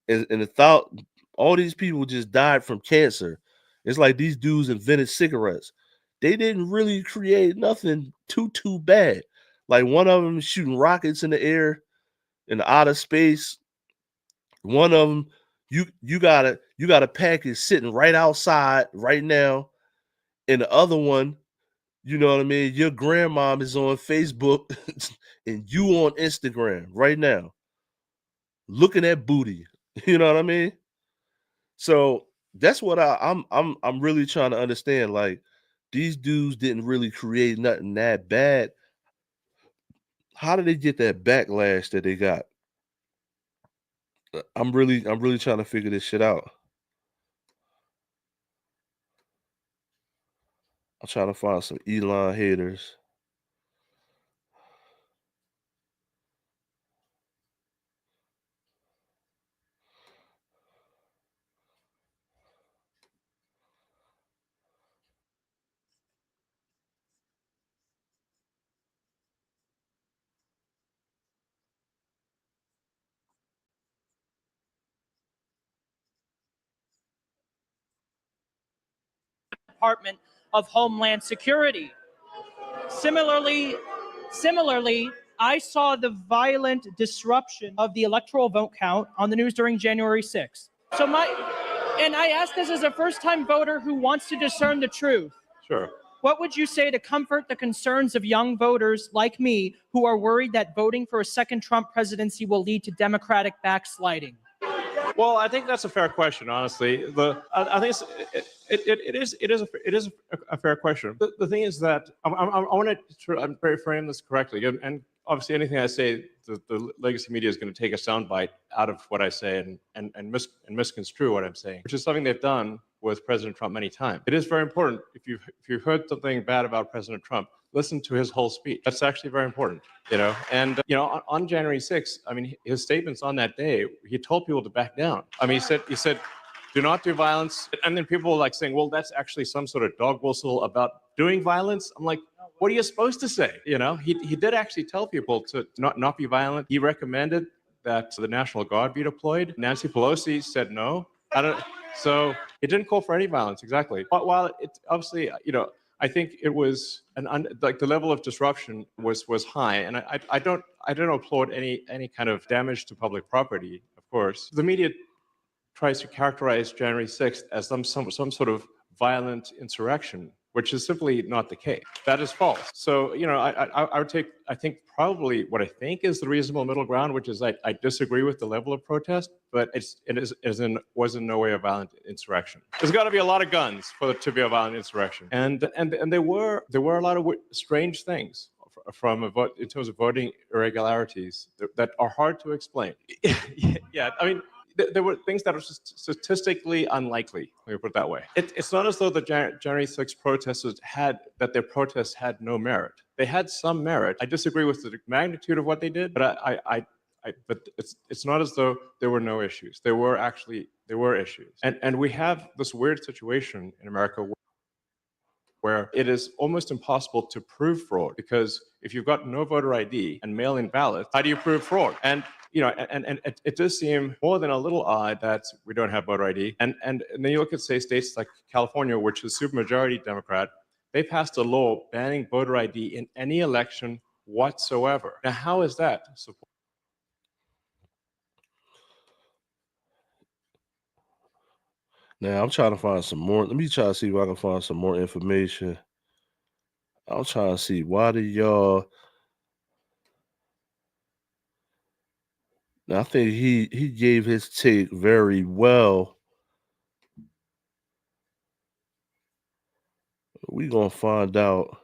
And the thought all these people just died from cancer. It's like these dudes invented cigarettes. They didn't really create nothing too bad. Like one of them shooting rockets in the air in outer space. One of them, you got a package sitting right outside right now. And the other one, you know what I mean? Your grandmom is on Facebook and you on Instagram right now, looking at booty. You know what I mean? So that's what I'm really trying to understand. Like these dudes didn't really create nothing that bad. How did they get that backlash that they got? I'm really trying to figure this shit out. I'm trying to find some Elon haters. Department of Homeland Security. Similarly, similarly, I saw the violent disruption of the electoral vote count on the news during January 6th. And I ask this as a first-time voter who wants to discern the truth. Sure. What would you say to comfort the concerns of young voters like me who are worried that voting for a second Trump presidency will lead to Democratic backsliding? Well, I think that's a fair question. Honestly, I think it is a fair question. The thing is that I want to frame this correctly, and obviously anything I say, the legacy media is going to take a soundbite out of what I say and misconstrue what I'm saying, which is something they've done with President Trump many times. It is very important if you've heard something bad about President Trump, listen to his whole speech. That's actually very important, And on January 6th, I mean, his statements on that day, he told people to back down. I mean, he said, do not do violence. And then people were like saying, well, that's actually some sort of dog whistle about doing violence. I'm like, what are you supposed to say? He did actually tell people to not be violent. He recommended that the National Guard be deployed. Nancy Pelosi said no. So it didn't call for any violence, exactly. But while it obviously, I think it was like the level of disruption was high, and I don't applaud any kind of damage to public property. Of course, the media tries to characterize January 6th as some sort of violent insurrection, which is simply not the case. That is false. So, I think probably what I think is the reasonable middle ground, which is I disagree with the level of protest, but was in no way a violent insurrection. There's got to be a lot of guns for it to be a violent insurrection, and there were a lot of strange things from a vote in terms of voting irregularities that are hard to explain. Yeah, I mean, there were things that are statistically unlikely. Let me put it that way. It's not as though the January 6th protesters their protests had no merit. They had some merit. I disagree with the magnitude of what they did, but but it's not as though there were no issues. There were issues, and we have this weird situation in America where it is almost impossible to prove fraud, because if you've got no voter ID and mail-in ballots, how do you prove fraud? And it does seem more than a little odd that we don't have voter ID. And then you look at, say, states like California, which is supermajority Democrat. They passed a law banning voter ID in any election whatsoever. Now, how is that supported? Now I'm trying to find some more. Let me try to see if I can find some more information. I'm trying to see why do y'all. Now I think he gave his take very well. We gonna find out.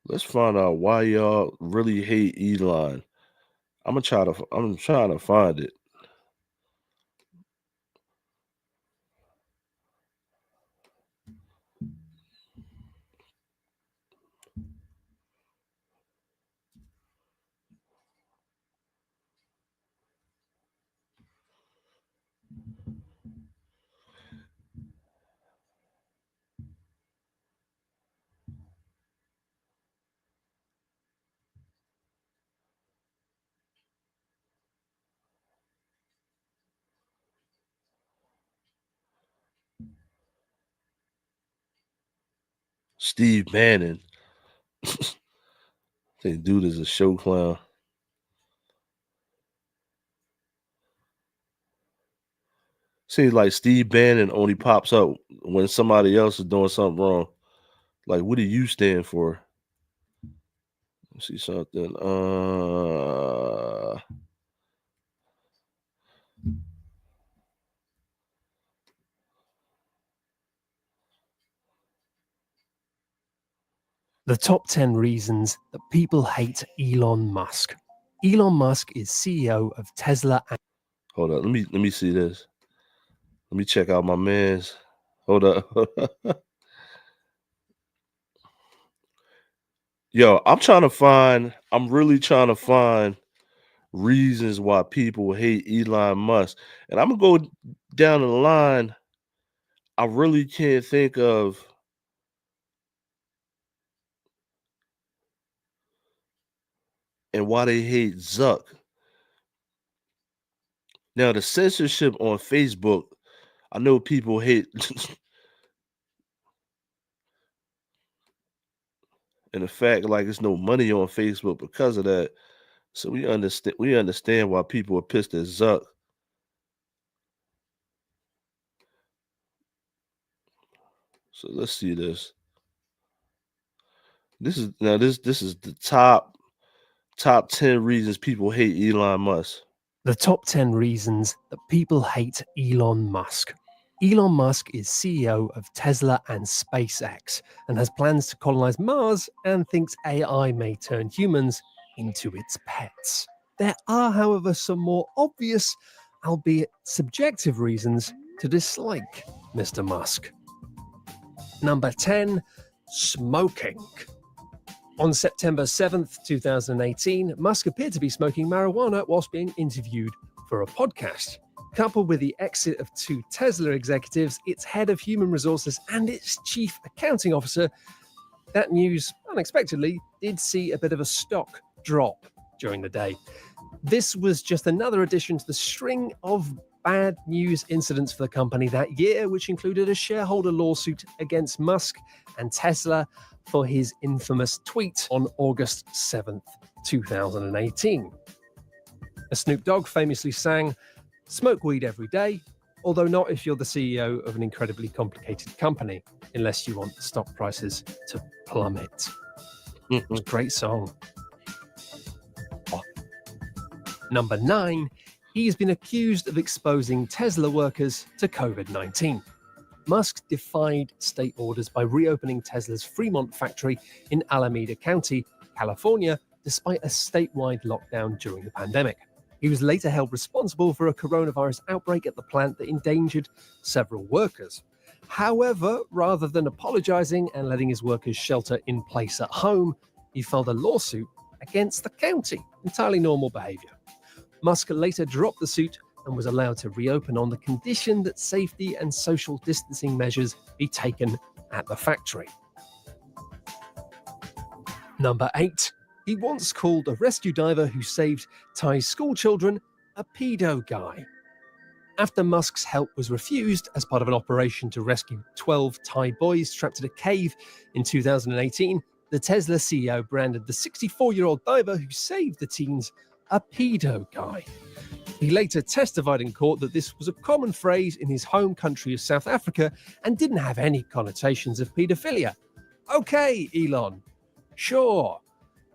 Let's find out why y'all really hate Elon. I'm trying to find it. Steve Bannon. Think dude is a show clown. Seems like Steve Bannon only pops up when somebody else is doing something wrong. Like, what do you stand for? Let's see something. The top 10 reasons that people hate Elon Musk. Elon Musk is CEO of Tesla. Hold up. Let me see this. Let me check out my man's. Hold up. Yo, I'm really trying to find reasons why people hate Elon Musk. And I'm gonna go down the line. I really can't think of and why they hate Zuck. Now, the censorship on Facebook, I know people hate and the fact like there's no money on Facebook because of that. So we understand why people are pissed at Zuck. So let's see this. This is the top 10 reasons people hate Elon Musk. The top 10 reasons that people hate Elon Musk. Elon Musk is CEO of Tesla and SpaceX and has plans to colonize Mars and thinks AI may turn humans into its pets. There are, however, some more obvious, albeit subjective reasons to dislike Mr. Musk. Number 10, smoking. On September 7th, 2018, Musk appeared to be smoking marijuana whilst being interviewed for a podcast. Coupled with the exit of two Tesla executives, its head of human resources, and its chief accounting officer, that news unexpectedly did see a bit of a stock drop during the day. This was just another addition to the string of bad news incidents for the company that year, which included a shareholder lawsuit against Musk and Tesla for his infamous tweet on August 7th, 2018. Snoop Dogg famously sang, "Smoke weed every day although not if you're the CEO of an incredibly complicated company, unless you want stock prices to plummet. It's a great song. Number 9, he has been accused of exposing Tesla workers to COVID-19. Musk defied state orders by reopening Tesla's Fremont factory in Alameda County, California, despite a statewide lockdown during the pandemic. He was later held responsible for a coronavirus outbreak at the plant that endangered several workers. However, rather than apologizing and letting his workers shelter in place at home, he filed a lawsuit against the county. Entirely normal behavior. Musk later dropped the suit and was allowed to reopen on the condition that safety and social distancing measures be taken at the factory. Number 8. He once called a rescue diver who saved Thai school children a pedo guy. After Musk's help was refused as part of an operation to rescue 12 Thai boys trapped in a cave in 2018, the Tesla CEO branded the 64-year-old diver who saved the teens a pedo guy. He later testified in court that this was a common phrase in his home country of South Africa and didn't have any connotations of paedophilia. Okay, Elon, sure.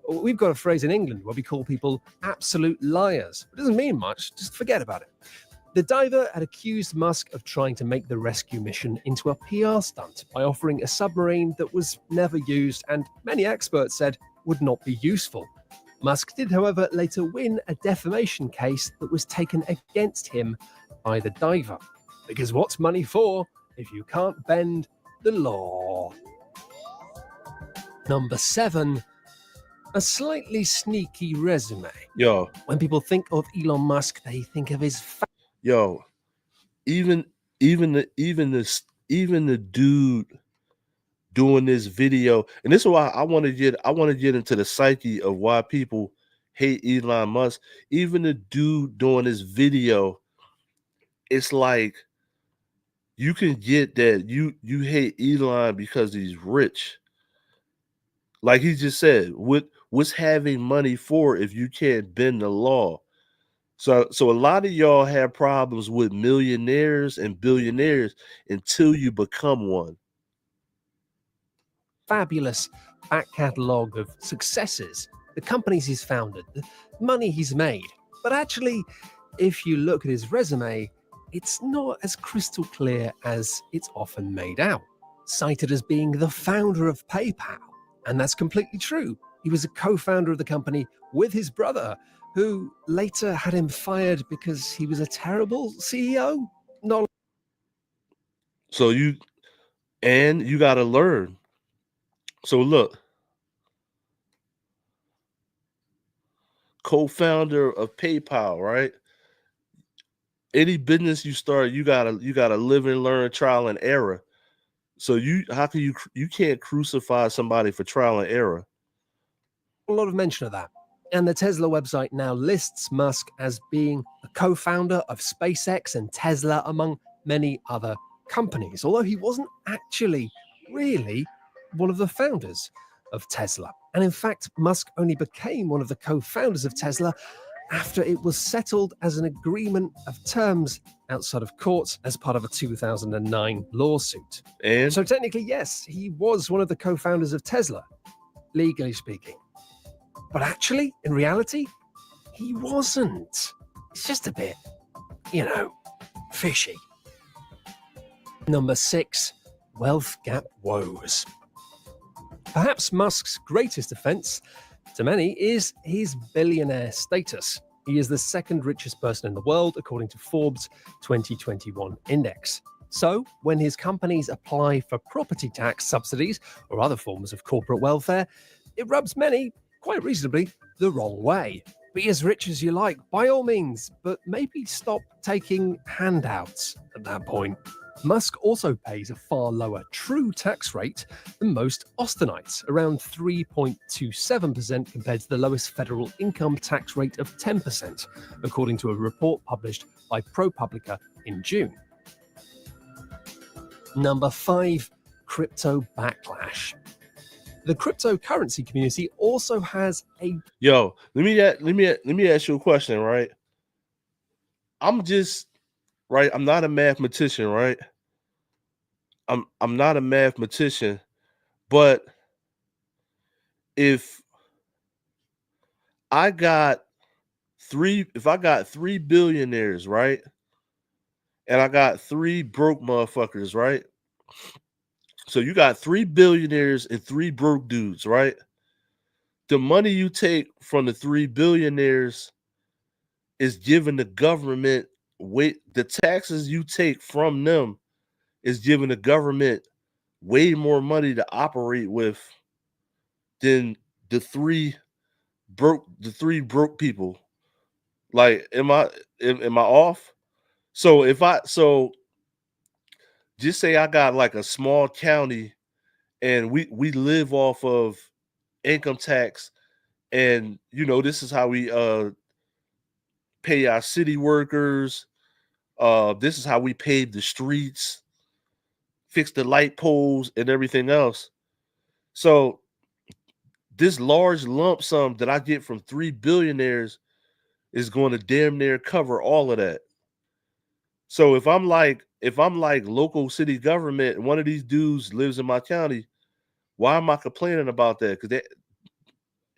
We've got a phrase in England where we call people absolute liars. It doesn't mean much, just forget about it. The diver had accused Musk of trying to make the rescue mission into a PR stunt by offering a submarine that was never used and many experts said would not be useful. Musk did, however, later win a defamation case that was taken against him by the diver. Because what's money for if you can't bend the law? Number 7. A slightly sneaky resume. Yo, When people think of Elon Musk, they think of his yo, even the dude doing this video, and this is why I want to get into the psyche of why people hate Elon Musk. Even the dude doing this video, it's like you can get that you hate Elon because he's rich. Like he just said, what's having money for if you can't bend the law? So a lot of y'all have problems with millionaires and billionaires until you become one. fabulous back catalogue of successes, the companies he's founded, the money he's made. But actually, if you look at his resume, it's not as crystal clear as it's often made out. Cited as being the founder of PayPal, and that's completely true. He was a co-founder of the company with his brother, who later had him fired because he was a terrible CEO. Not So you got to learn. So look, co-founder of PayPal, right? Any business you start, you gotta live and learn, trial and error. So you can't crucify somebody for trial and error. a lot of mention of that. And the Tesla website now lists Musk as being a co-founder of SpaceX and Tesla, among many other companies, although he wasn't actually really one of the founders of Tesla. And in fact, Musk only became one of the co-founders of Tesla after it was settled as an agreement of terms outside of court as part of a 2009 lawsuit. And So technically, yes, he was one of the co-founders of Tesla, legally speaking. But actually, in reality, he wasn't. It's just a bit, fishy. Number 6, wealth gap woes. Perhaps Musk's greatest offense to many is his billionaire status. He is the second richest person in the world, according to Forbes' 2021 index. So, when his companies apply for property tax subsidies or other forms of corporate welfare, it rubs many, quite reasonably, the wrong way. Be as rich as you like, by all means, but maybe stop taking handouts at that point. Musk also pays a far lower true tax rate than most Austinites, around 3.27% compared to the lowest federal income tax rate of 10%, according to a report published by ProPublica in June. Number 5, crypto backlash. The cryptocurrency community also has a yo, let me ask you a question, right? I'm just right? I'm not a mathematician, right? I'm not a mathematician, but if I got if I got 3 billionaires, right? And I got 3 broke motherfuckers, right? So you got 3 billionaires and 3 broke dudes, right? The money you take from the 3 billionaires is giving the government the taxes you take from them is giving the government way more money to operate with than the 3 broke people. Like, am I off? So just say I got like a small county and we live off of income tax, and this is how we pay our city workers. This is how we pave the streets, fix the light poles, and everything else. So this large lump sum that I get from 3 billionaires is going to damn near cover all of that. So if I'm like local city government and one of these dudes lives in my county, why am I complaining about that? Because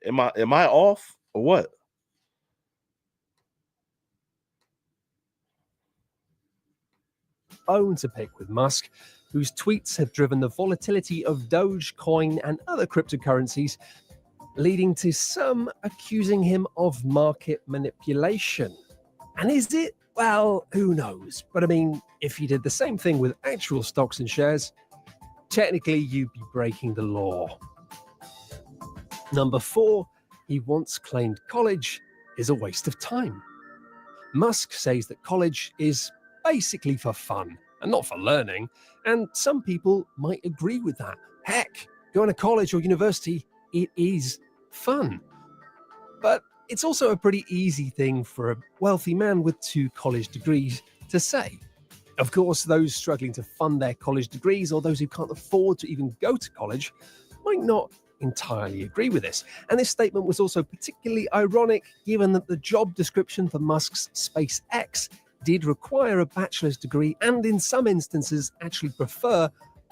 am I off or what? Bone to pick with Musk, whose tweets have driven the volatility of Dogecoin and other cryptocurrencies, leading to some accusing him of market manipulation. And is it? Well, who knows? But I mean, if he did the same thing with actual stocks and shares, technically you'd be breaking the law. Number 4, he once claimed college is a waste of time. Musk says that college is basically for fun and not for learning, and some people might agree with that. Heck, going to college or university, it is fun. But it's also a pretty easy thing for a wealthy man with 2 college degrees to say. Of course, those struggling to fund their college degrees or those who can't afford to even go to college might not entirely agree with this. And this statement was also particularly ironic given that the job description for Musk's SpaceX did require a bachelor's degree and in some instances actually prefer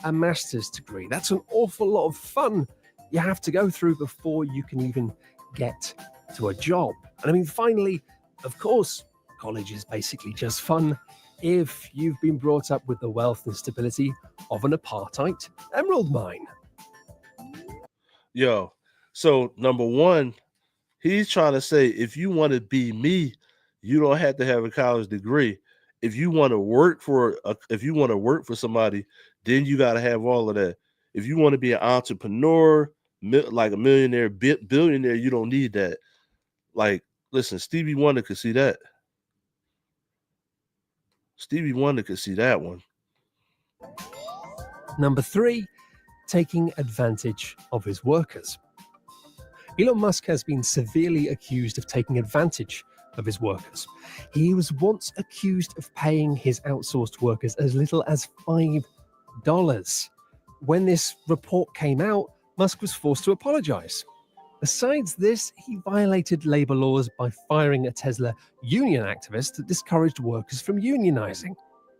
a master's degree. That's an awful lot of fun you have to go through before you can even get to a job. And I mean, finally, of course, college is basically just fun if you've been brought up with the wealth and stability of an apartheid emerald mine. Yo, so number 1, he's trying to say if you want to be me, you don't have to have a college degree. If you want to work for somebody, then you got to have all of that. If you want to be an entrepreneur, like a millionaire, billionaire, you don't need that. Like, listen, Stevie Wonder could see that. Stevie Wonder could see that one. Number 3, taking advantage of his workers. Elon Musk has been severely accused of taking advantage of his workers. He was once accused of paying his outsourced workers as little as $5. When this report came out, Musk was forced to apologize. Besides this, he violated labor laws by firing a Tesla union activist that discouraged workers from unionizing.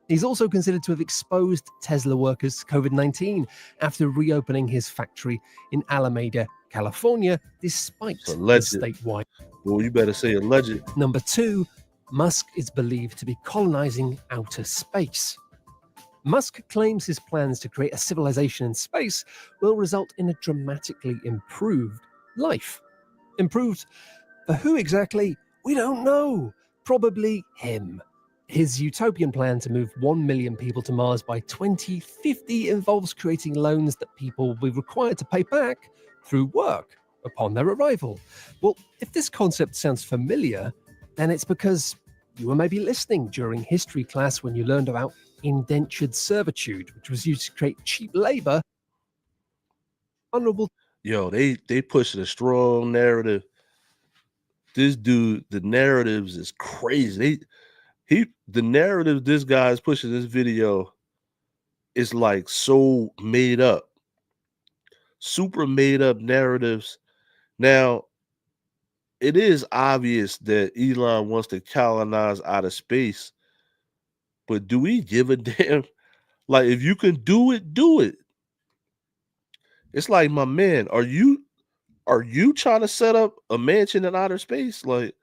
He's also considered to have exposed Tesla workers to COVID-19 after reopening his factory in Alameda, California, despite the statewide. Well, you better say alleged. Number 2, Musk is believed to be colonizing outer space. Musk claims his plans to create a civilization in space will result in a dramatically improved life. Improved for who exactly? We don't know. Probably him. His utopian plan to move 1 million people to Mars by 2050 involves creating loans that people will be required to pay back through work upon their arrival. Well, if this concept sounds familiar, then it's because you were maybe listening during history class when you learned about indentured servitude, which was used to create cheap labor. Honorable. Yo, they pushing a strong narrative. This dude, the narratives is crazy. The narrative this guy is pushing this video is like so made up, super made up narratives. Now, it is obvious that Elon wants to colonize outer space, But do we give a damn? Like, if you can do it, do it. It's like, my man, are you trying to set up a mansion in outer space? Like,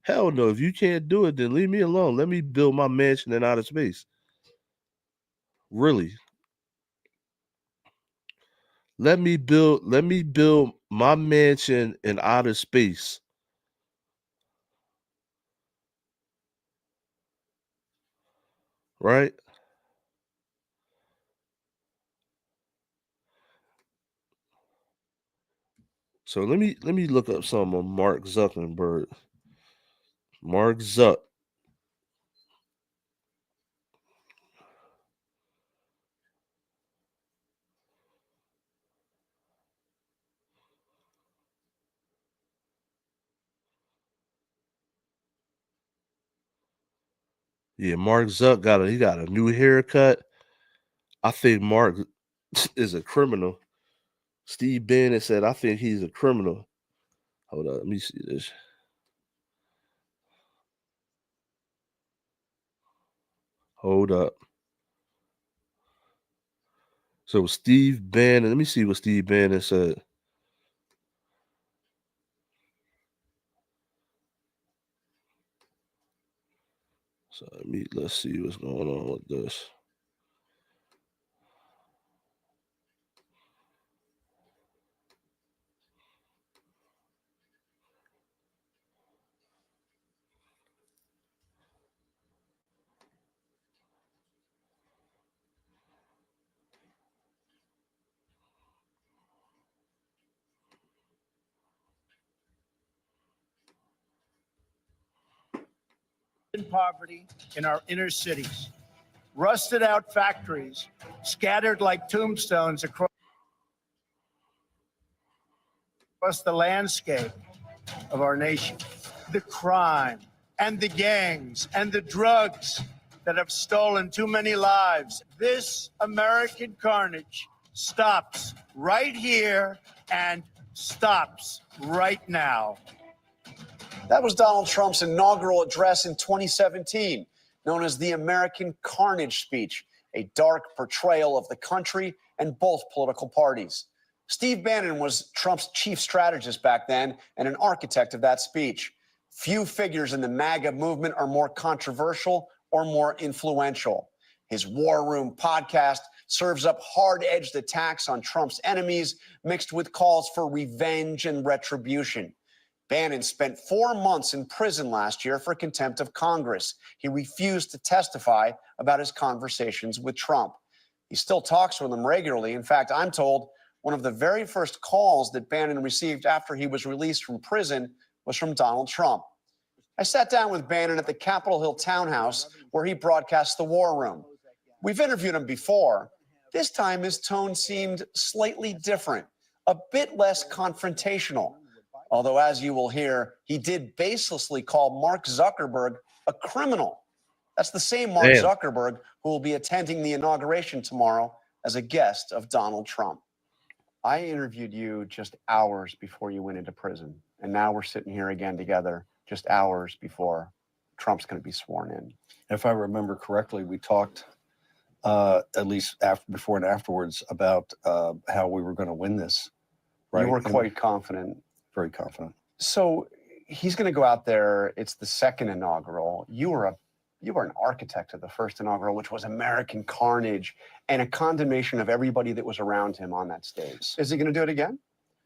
hell no. If you can't do it, then leave me alone. Let me build my mansion in outer space. Really. Let me build my mansion in outer space. Right? So let me look up something on Mark Zuckerberg. Mark Zuck. Yeah, Mark Zuck got a new haircut. I think Mark is a criminal. Steve Bannon said, I think he's a criminal. Hold on, let me see this. Hold up. So Steve Bannon, let me see what Steve Bannon said. So let's see what's going on with this. In poverty in our inner cities, rusted out factories scattered like tombstones across the landscape of our nation. The crime and the gangs and the drugs that have stolen too many lives. This American carnage stops right here and stops right now. That was Donald Trump's inaugural address in 2017, known as the American Carnage speech, a dark portrayal of the country and both political parties. Steve Bannon was Trump's chief strategist back then and an architect of that speech. Few figures in the MAGA movement are more controversial or more influential. His War Room podcast serves up hard-edged attacks on Trump's enemies, mixed with calls for revenge and retribution. Bannon spent 4 months in prison last year for contempt of Congress. He refused to testify about his conversations with Trump. He still talks with him regularly. In fact, I'm told one of the very first calls that Bannon received after he was released from prison was from Donald Trump. I sat down with Bannon at the Capitol Hill townhouse where he broadcasts the War Room. We've interviewed him before. This time his tone seemed slightly different, a bit less confrontational. Although, as you will hear, he did baselessly call Mark Zuckerberg a criminal. That's the same Mark Zuckerberg who will be attending the inauguration tomorrow as a guest of Donald Trump. I interviewed you just hours before you went into prison, and now we're sitting here again together just hours before Trump's going to be sworn in. If I remember correctly, we talked at least before and afterwards about how we were going to win this. Right? You were quite confident. Very confident. So he's going to go out there. It's the second inaugural. You were an architect of the first inaugural, which was American carnage and a condemnation of everybody that was around him on that stage. Is he going to do it again?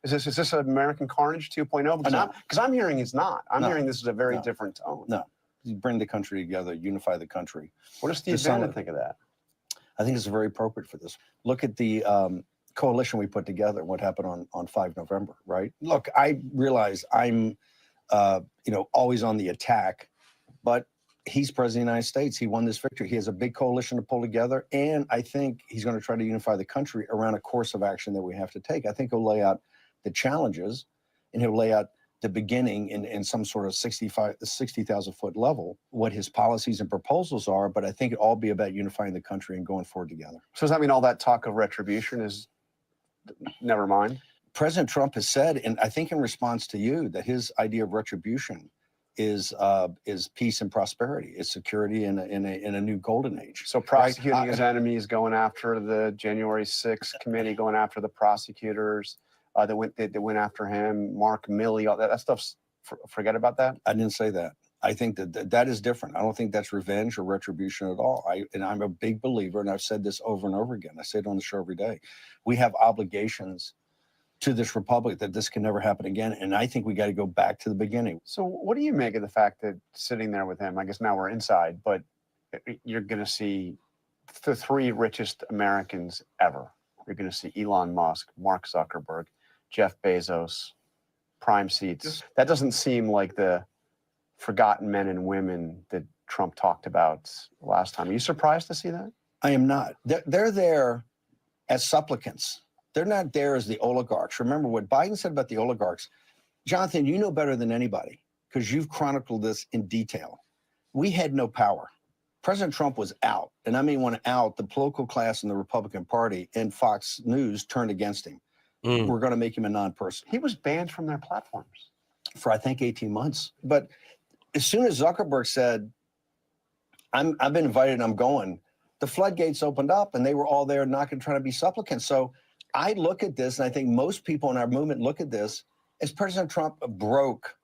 Is this American Carnage 2.0? Because I'm hearing it's not. I'm hearing this is a very different tone. No, you bring the country together, unify the country. What does Steve Bannon think of that? I think it's very appropriate for this. Look at the coalition we put together, what happened on 5 November, right? Look, I realize I'm, always on the attack, but he's president of the United States. He won this victory. He has a big coalition to pull together, and I think he's going to try to unify the country around a course of action that we have to take. I think he'll lay out the challenges, and he'll lay out the beginning in some sort of 60,000 foot level, what his policies and proposals are, but I think it'll all be about unifying the country and going forward together. So does that mean all that talk of retribution is never mind? President Trump has said, and I think in response to you, that his idea of retribution is peace and prosperity. It's security in a new golden age. So prosecuting his enemies, going after the January 6th committee, going after the prosecutors that went after him, Mark Milley, all that stuff's, forget about that. I didn't say that. I think that is different. I don't think that's revenge or retribution at all. I'm a big believer, and I've said this over and over again. I say it on the show every day. We have obligations to this republic that this can never happen again, and I think we got to go back to the beginning. So what do you make of the fact that sitting there with him, I guess now we're inside, but you're going to see the three richest Americans ever. You're going to see Elon Musk, Mark Zuckerberg, Jeff Bezos, prime seats. That doesn't seem like the forgotten men and women that Trump talked about last time. Are you surprised to see that? I am not. They're there as supplicants. They're not there as the oligarchs. Remember what Biden said about the oligarchs. Jonathan, you know better than anybody because you've chronicled this in detail. We had no power. President Trump was out, and I mean when out, the political class in the Republican Party and Fox News turned against him. We're going to make him a non-person. He was banned from their platforms for, I think, 18 months. But as soon as Zuckerberg said, I've been invited and I'm going, the floodgates opened up and they were all there knocking, trying to be supplicants. So I look at this, and I think most people in our movement look at this as President Trump broke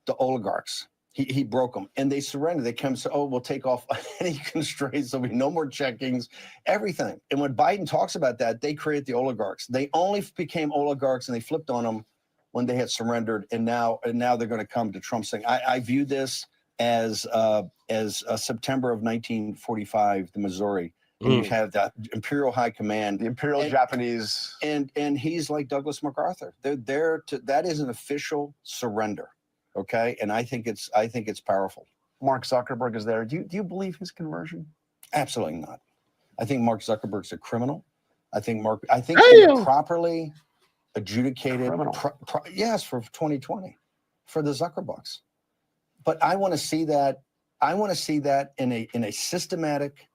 the oligarchs. He broke them, and they surrendered. They came and said, oh, we'll take off any constraints. There'll be no more checkings, everything. And when Biden talks about that, they create the oligarchs. They only became oligarchs, and they flipped on them when they had surrendered. And now they're going to come to Trump saying, I view this as September of 1945, the Missouri. And you have that Imperial High Command, the Imperial Japanese, and he's like Douglas MacArthur. They're there to. That is an official surrender, okay? And I think it's powerful. Mark Zuckerberg is there. Do you believe his conversion? Absolutely not. I think Mark Zuckerberg's a criminal. I think in a properly adjudicated, yes, for 2020, for the Zuckerbucks. But I want to see that. I want to see that in a systematic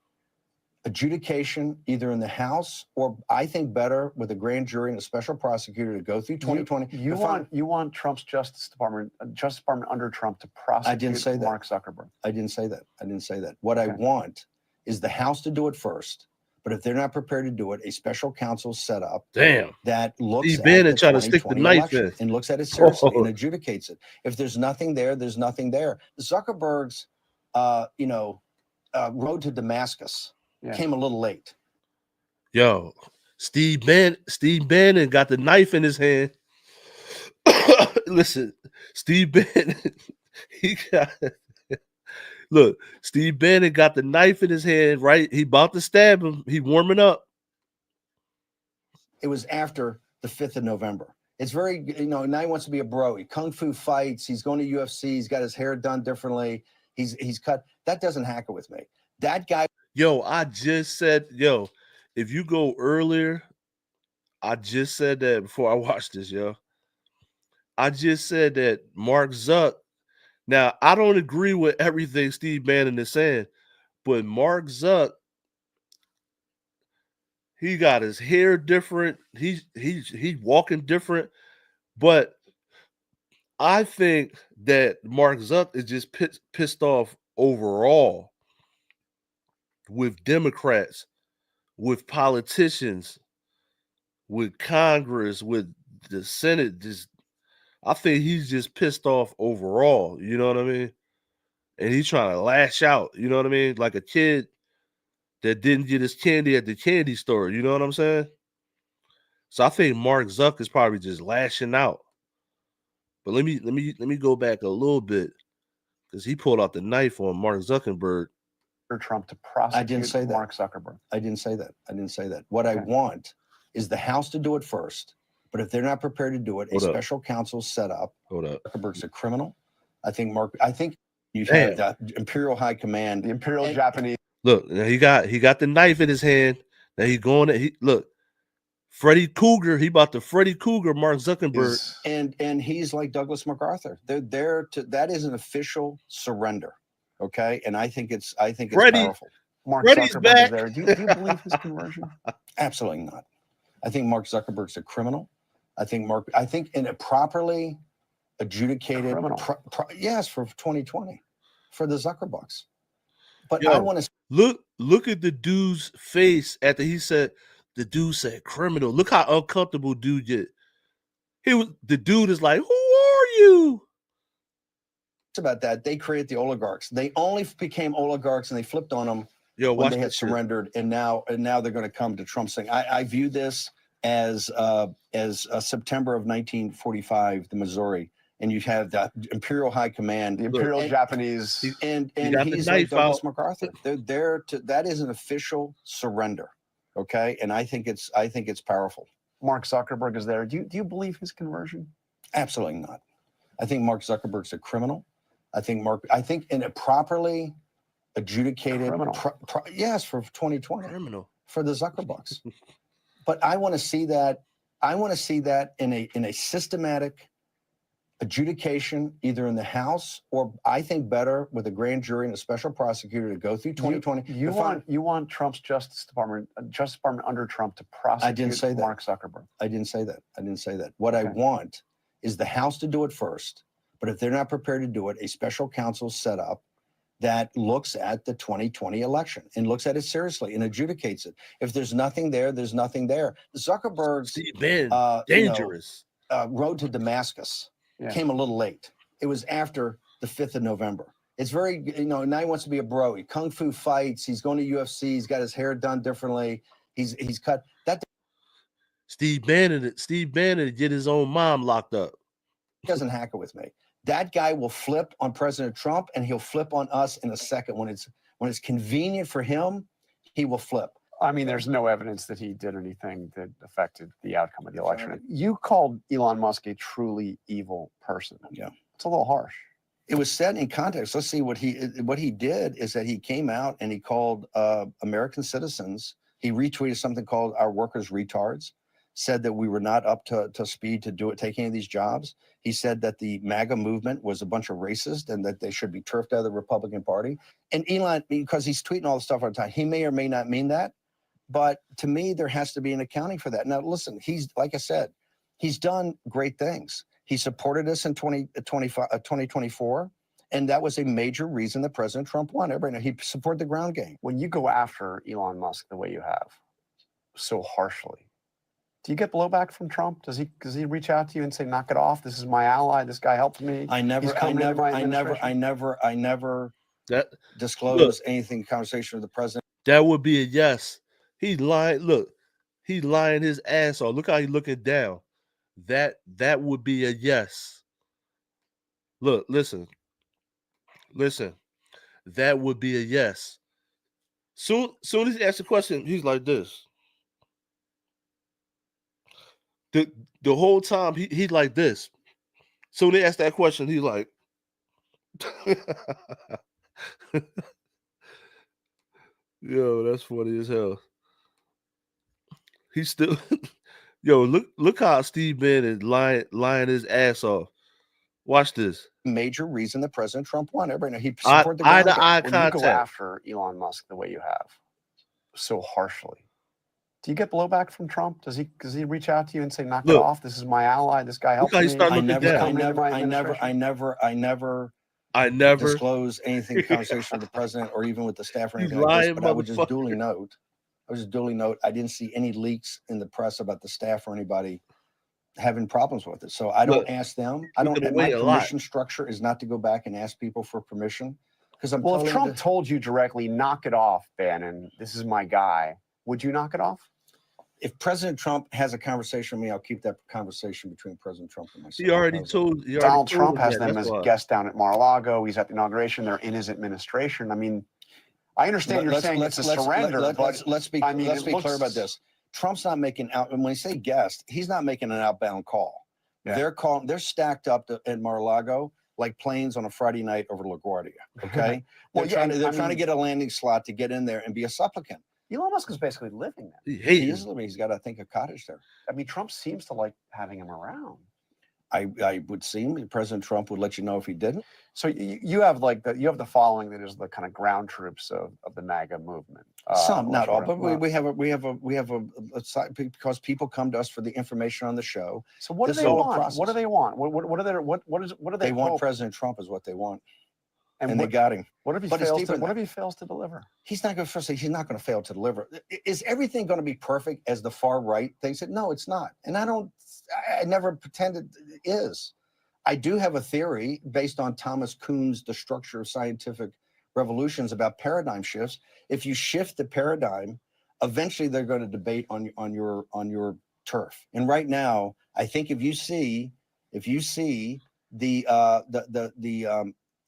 adjudication, either in the House or, I think, better with a grand jury and a special prosecutor to go through 2020. You want Trump's Justice Department under Trump to prosecute I didn't say that. Mark Zuckerberg. I didn't say that. What I want is the House to do it first. But if they're not prepared to do it, a special counsel set up that looks at the trying to stick the knife in and looks at it seriously and adjudicates it. If there's nothing there, there's nothing there. Zuckerberg's, road to Damascus came a little late. Yo, Steve Bannon got the knife in his hand. Listen, Steve Bannon, Steve Bannon got the knife in his hand, right? He about to stab him. He warming up. It was after the 5th of November. It's very, now he wants to be a bro. He kung fu fights. He's going to UFC. He's got his hair done differently. He's cut. That doesn't hack it with me. That guy. Yo, I just said, if you go earlier, I just said that before I watched this, yo. I just said that Mark Zuck. Now, I don't agree with everything Steve Bannon is saying, but Mark Zuck, he got his hair different. He's walking different. But I think that Mark Zuck is just pissed off overall with Democrats, with politicians, with Congress, with the Senate. I think he's just pissed off overall. You know what I mean? And he's trying to lash out. You know what I mean? Like a kid that didn't get his candy at the candy store. You know what I'm saying? So I think Mark Zuck is probably just lashing out. But let me go back a little bit because he pulled out the knife on Mark Zuckerberg. Trump to prosecute I didn't say that. Mark Zuckerberg. I didn't say that. What I want is the House to do it first. But if they're not prepared to do it, special counsel set up. Hold up. Zuckerberg's a criminal. I think you have the Imperial High Command, the Imperial Japanese. Look, he got the knife in his hand. Now he's going to Freddy Cougar. He about to Freddy Cougar Mark Zuckerberg. And he's like Douglas MacArthur. They're there to. That is an official surrender. Okay, and I think it's powerful. Mark Freddy's Zuckerberg back. is there. Do you believe his conversion? Absolutely not. I think Mark Zuckerberg's a criminal. I think in a properly adjudicated. Criminal. Yes, for 2020, for the Zuckerbucks. But Yo, I want to look at the dude's face after he said the dude said criminal. Look how uncomfortable dude get. The dude is like, who are you? about that. They created the oligarchs. They only became oligarchs and they flipped on them Yo, when watch they had this shit. surrendered, and now they're going to come to Trump saying, I view this as September of 1945, the Missouri, and you have the Imperial High Command, The Imperial Japanese. and got the he's like knife Douglas out. MacArthur. They're there to. That is an official surrender, okay? And I think it's powerful. Mark Zuckerberg is there. Do you believe his conversion? Absolutely not. I think Mark Zuckerberg's a criminal. I think in a properly adjudicated, Criminal. yes, for 2020, Criminal. for the Zuckerbucks. But I want to see that. I want to see that in a systematic adjudication, either in the House or, I think, better with a grand jury and a special prosecutor to go through 2020. You want Trump's Justice Department under Trump to prosecute I didn't say that. Mark Zuckerberg. I didn't say that. What I want is the House to do it first. But if they're not prepared to do it, a special counsel set up that looks at the 2020 election and looks at it seriously and adjudicates it. If there's nothing there, there's nothing there. Zuckerberg's dangerous road to Damascus came a little late. It was after the 5th of November. It's very, now he wants to be a bro. He kung fu fights. He's going to UFC. He's got his hair done differently. He's cut. That Steve Bannon get his own mom locked up. doesn't hack it with me. That guy will flip on President Trump, and he'll flip on us in a second. When it's convenient for him, he will flip. I mean, there's no evidence that he did anything that affected the outcome of the election. You called Elon Musk a truly evil person. Yeah, it's a little harsh. It was set in context. Let's see what he did is that he came out and he called American citizens. He retweeted something called "Our workers retards." Said that we were not up to speed to take any of these jobs. He said that the MAGA movement was a bunch of racists and that they should be turfed out of the Republican Party. And Elon, because he's tweeting all this stuff all the time, he may or may not mean that. But to me, there has to be an accounting for that. Now, listen, he's, like I said, he's done great things. He supported us in 2024. And that was a major reason that President Trump won. Everybody knows he supported the ground game. When you go after Elon Musk the way you have, so harshly, do you get blowback from Trump? Does he reach out to you and say, "Knock it off. This is my ally. This guy helped me"? I never disclose anything conversation with the president. That would be a yes. He's lying. Look, he's lying his ass off. Look how he's looking down. That would be a yes. Look, listen. That would be a yes. Soon as he asks the question, he's like this. The whole time he's like this. So they ask that question, he's like, yo, that's funny as hell. He's still, yo, look how Steve Bannon is lying his ass off. Watch this. Major reason that President Trump won. Everybody know he supported the eye ground to eye game. When you go contact. after Elon Musk the way you have, so harshly, do you get blowback from Trump? Does he reach out to you and say, "Knock it off. This is my ally. This guy helped Look how me"? he started looking down. I never disclose anything conversation with the president or even with the staff or anything like this, but I would just duly note. I didn't see any leaks in the press about the staff or anybody having problems with it. So I don't ask them. My permission structure is not to go back and ask people for permission because I'm. Well, if Trump told you directly, "Knock it off, Bannon. This is my guy," would you knock it off? If President Trump has a conversation with me, I'll keep that conversation between President Trump and myself. He already told Donald Trump has them as guests down at Mar-a-Lago. He's at the inauguration. They're in his administration. I mean, I understand you're saying it's a surrender. Let's be clear about this. Trump's not making out. And when I say guest, he's not making an outbound call. Yeah. They're stacked up at Mar-a-Lago like planes on a Friday night over LaGuardia. Okay, they're trying to get a landing slot to get in there and be a supplicant. Elon Musk is basically living there. He is living. He's got, I think, a cottage there. I mean, Trump seems to like having him around. I would seem President Trump would let you know if he didn't. So you have the following that is the kind of ground troops of the MAGA movement. Some, not all, but well, we have a side, because people come to us for the information on the show. So what do This they is all a want? process. What do they want? What do they They want hope? President Trump is what they want, and what, they got him. What if he But it's fails? deeper than What if that. he fails to deliver? He's not going to. Firstly, he's not going to fail to deliver. Is everything going to be perfect as the far right thinks it? No, it's not. And I never pretended it is. I do have a theory based on Thomas Kuhn's The Structure of Scientific Revolutions about paradigm shifts. If you shift the paradigm, eventually they're going to debate on your turf. And right now, I think if you see the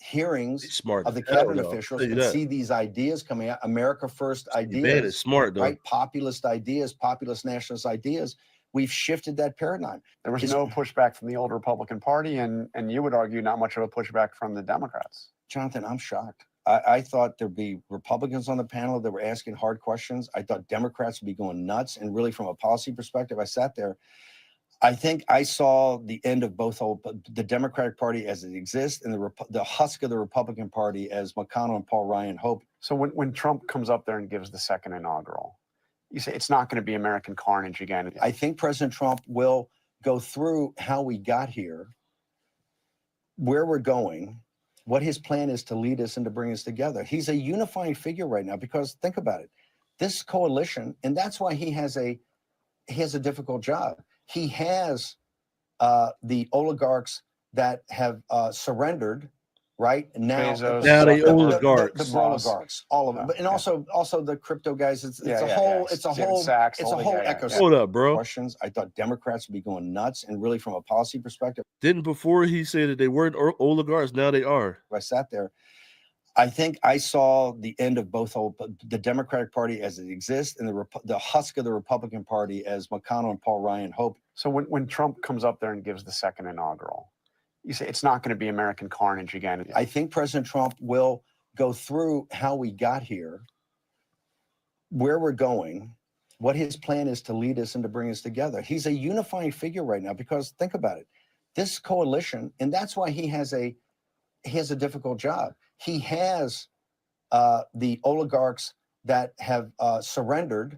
hearings He's smart of the as hell, cabinet though. I'll officials tell you and that. see these ideas coming out, America First Man is ideas, smart, though. right? Populist ideas, populist nationalist ideas. We've shifted that paradigm. There was no pushback from the old Republican Party, and you would argue not much of a pushback from the Democrats. Jonathan, I'm shocked. I thought there'd be Republicans on the panel that were asking hard questions. I thought Democrats would be going nuts. And really, from a policy perspective, I sat there. I think I saw the end of both the Democratic Party as it exists and the husk of the Republican Party as McConnell and Paul Ryan hoped. So when Trump comes up there and gives the second inaugural, you say it's not going to be American carnage again. I think President Trump will go through how we got here, where we're going, what his plan is to lead us and to bring us together. He's a unifying figure right now because think about it. This coalition, and that's why he has a difficult job. He has the oligarchs that have surrendered, right? Now, Bezos, Now they Zuckerberg, oligarchs. the oligarchs, all of them, but and also the crypto guys. It's a whole ecosystem. Hold up, bro. Questions. I thought Democrats would be going nuts, and really, from a policy perspective, Didn't before he say that they weren't oligarchs? Now they are. I sat there. I think I saw the end of both the Democratic Party as it exists and the husk of the Republican Party as McConnell and Paul Ryan hoped. So when Trump comes up there and gives the second inaugural, you say it's not going to be American carnage again. I think President Trump will go through how we got here, where we're going, what his plan is to lead us and to bring us together. He's a unifying figure right now because think about it. This coalition, and that's why he has a difficult job. He has the oligarchs that have surrendered,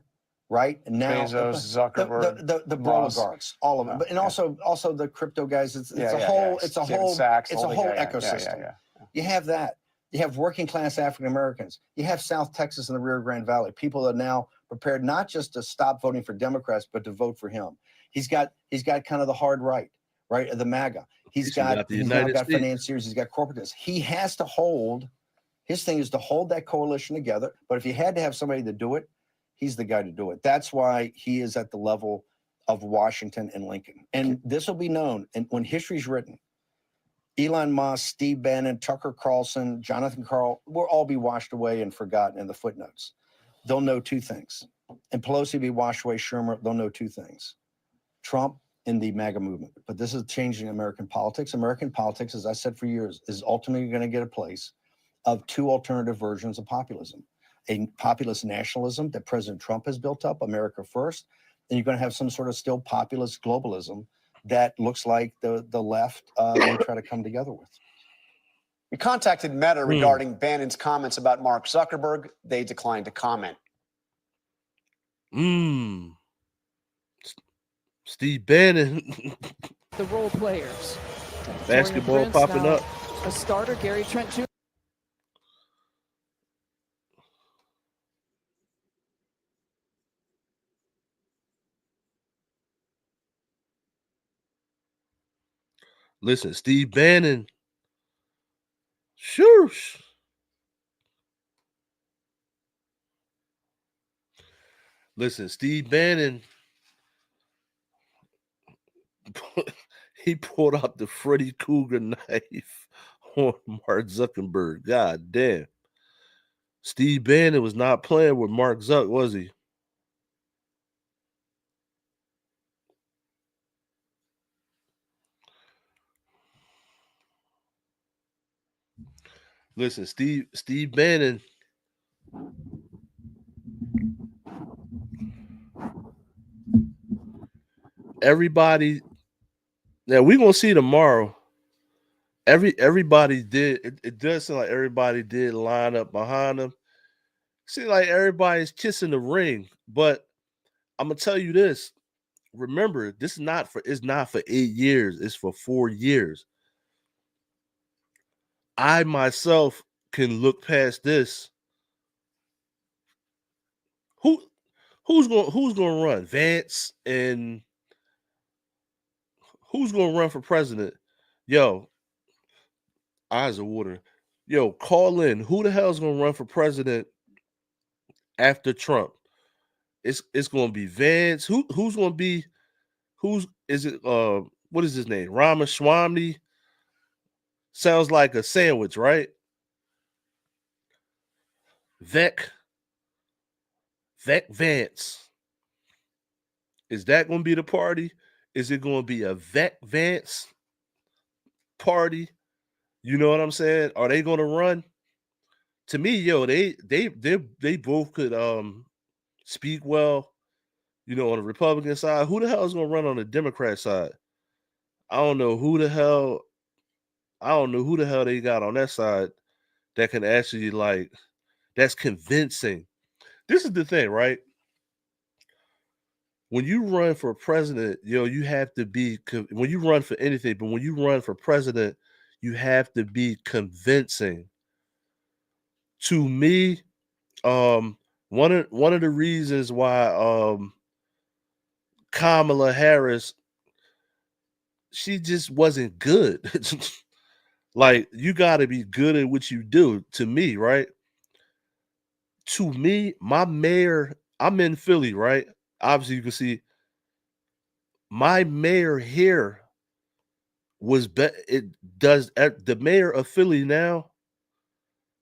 right? Now, Bezos, Zuckerberg, the oligarchs, all of them, but and also the crypto guys. It's a whole ecosystem. You have that. You have working class African Americans. You have South Texas and the Rio Grande Valley. People are now prepared not just to stop voting for Democrats, but to vote for him. He's got kind of the hard right, the MAGA. He's now got financiers. He's got corporatists. He has to hold. His thing is to hold that coalition together. But if you had to have somebody to do it, he's the guy to do it. That's why he is at the level of Washington and Lincoln. And this will be known. And when history's written, Elon Musk, Steve Bannon, Tucker Carlson, Jonathan Karl will all be washed away and forgotten in the footnotes. They'll know two things. And Pelosi will be washed away, Schumer, they'll know two things. Trump and the MAGA movement. But this is changing American politics. American politics, as I said for years, is ultimately going to get a place of two alternative versions of populism. A populist nationalism that President Trump has built up, America First, and you're going to have some sort of still populist globalism that looks like the left may try to come together with. We contacted Meta regarding Bannon's comments about Mark Zuckerberg. They declined to comment. Steve Bannon. The role players. Basketball popping up. A starter, Gary Trent Jr. Listen, Steve Bannon. Sure. Listen, Steve Bannon. He pulled out the Freddy Krueger knife on Mark Zuckerberg. God damn. Steve Bannon was not playing with Mark Zuck, was he? Listen, Steve Bannon. Everybody Now we're gonna see tomorrow. Everybody did. It does seem like everybody did line up behind him. Seems like everybody's kissing the ring. But I'm gonna tell you this. Remember, this is not for. It's not for 8 years. It's for 4 years. I myself can look past this. Who's going to run? Vance, and who's going to run for president? Yo, eyes of water. Yo, call in. Who the hell's going to run for president after Trump? It's going to be Vance. Who's going to be? Who's is it? What is his name? Ramaswamy. Sounds like a sandwich, right? Vec Vance. Is that going to be the party? Is it going to be a Vec Vance party? You know what I'm saying? Are they going to run? To me, yo, they both could speak well. You know, on the Republican side, who the hell is going to run on the Democrat side? I don't know who the hell. I don't know who the hell they got on that side that can actually that's convincing. This is the thing, right? When you run for president, you have to be when you run for anything, but when you run for president, you have to be convincing. To me, one of the reasons why Kamala Harris, she just wasn't good. Like, you got to be good at what you do. To me, right? To me, my mayor, I'm in Philly, right? Obviously, you can see my mayor here was it does the mayor of Philly now,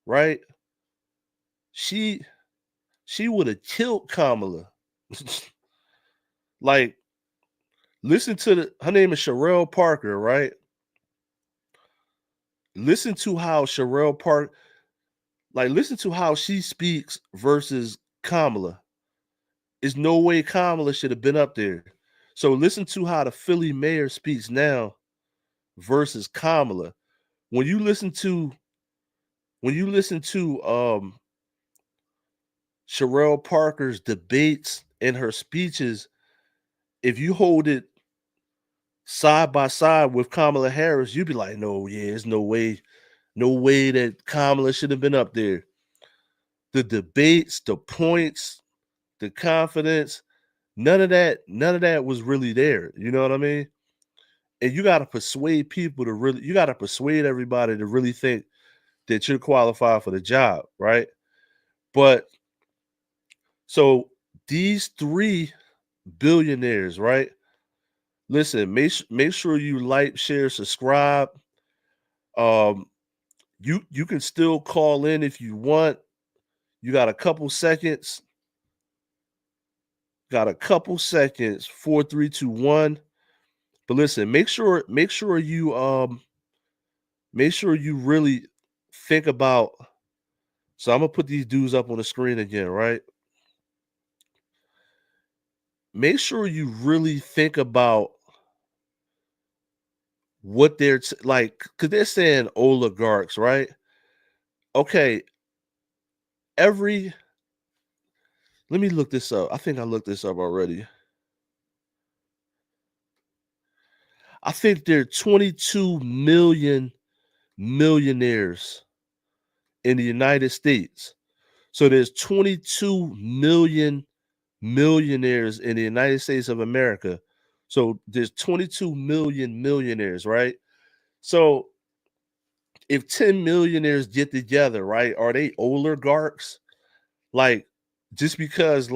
right? She would have killed Kamala. Like, listen to her name is Sherelle Parker, right? Listen to how Sherelle Park, listen to how she speaks versus Kamala. There's no way Kamala should have been up there. So listen to how the Philly mayor speaks now versus Kamala. When you listen to Sherelle Parker's debates and her speeches, if you hold it side by side with Kamala Harris, you'd be like, no, yeah, there's no way that Kamala should have been up there. The debates, the points, the confidence, none of that was really there. You know what I mean? And you got to persuade people you got to persuade everybody to really think that you're qualified for the job, right? But so these three billionaires, right? Listen, make sure you like, share, subscribe. You can still call in if you want. You got a couple seconds. 4-3-2-1. But listen, make sure you really think about. So I'm gonna put these dudes up on the screen again, right? Make sure you really think about what they're because they're saying oligarchs, right? Okay, let me look this up. I think I looked this up already. I think there are 22 million millionaires in the United States. So there's 22 million millionaires in the United States of America. So there's 22 million millionaires, right? So if 10 millionaires get together, right, are they oligarchs? Like, just because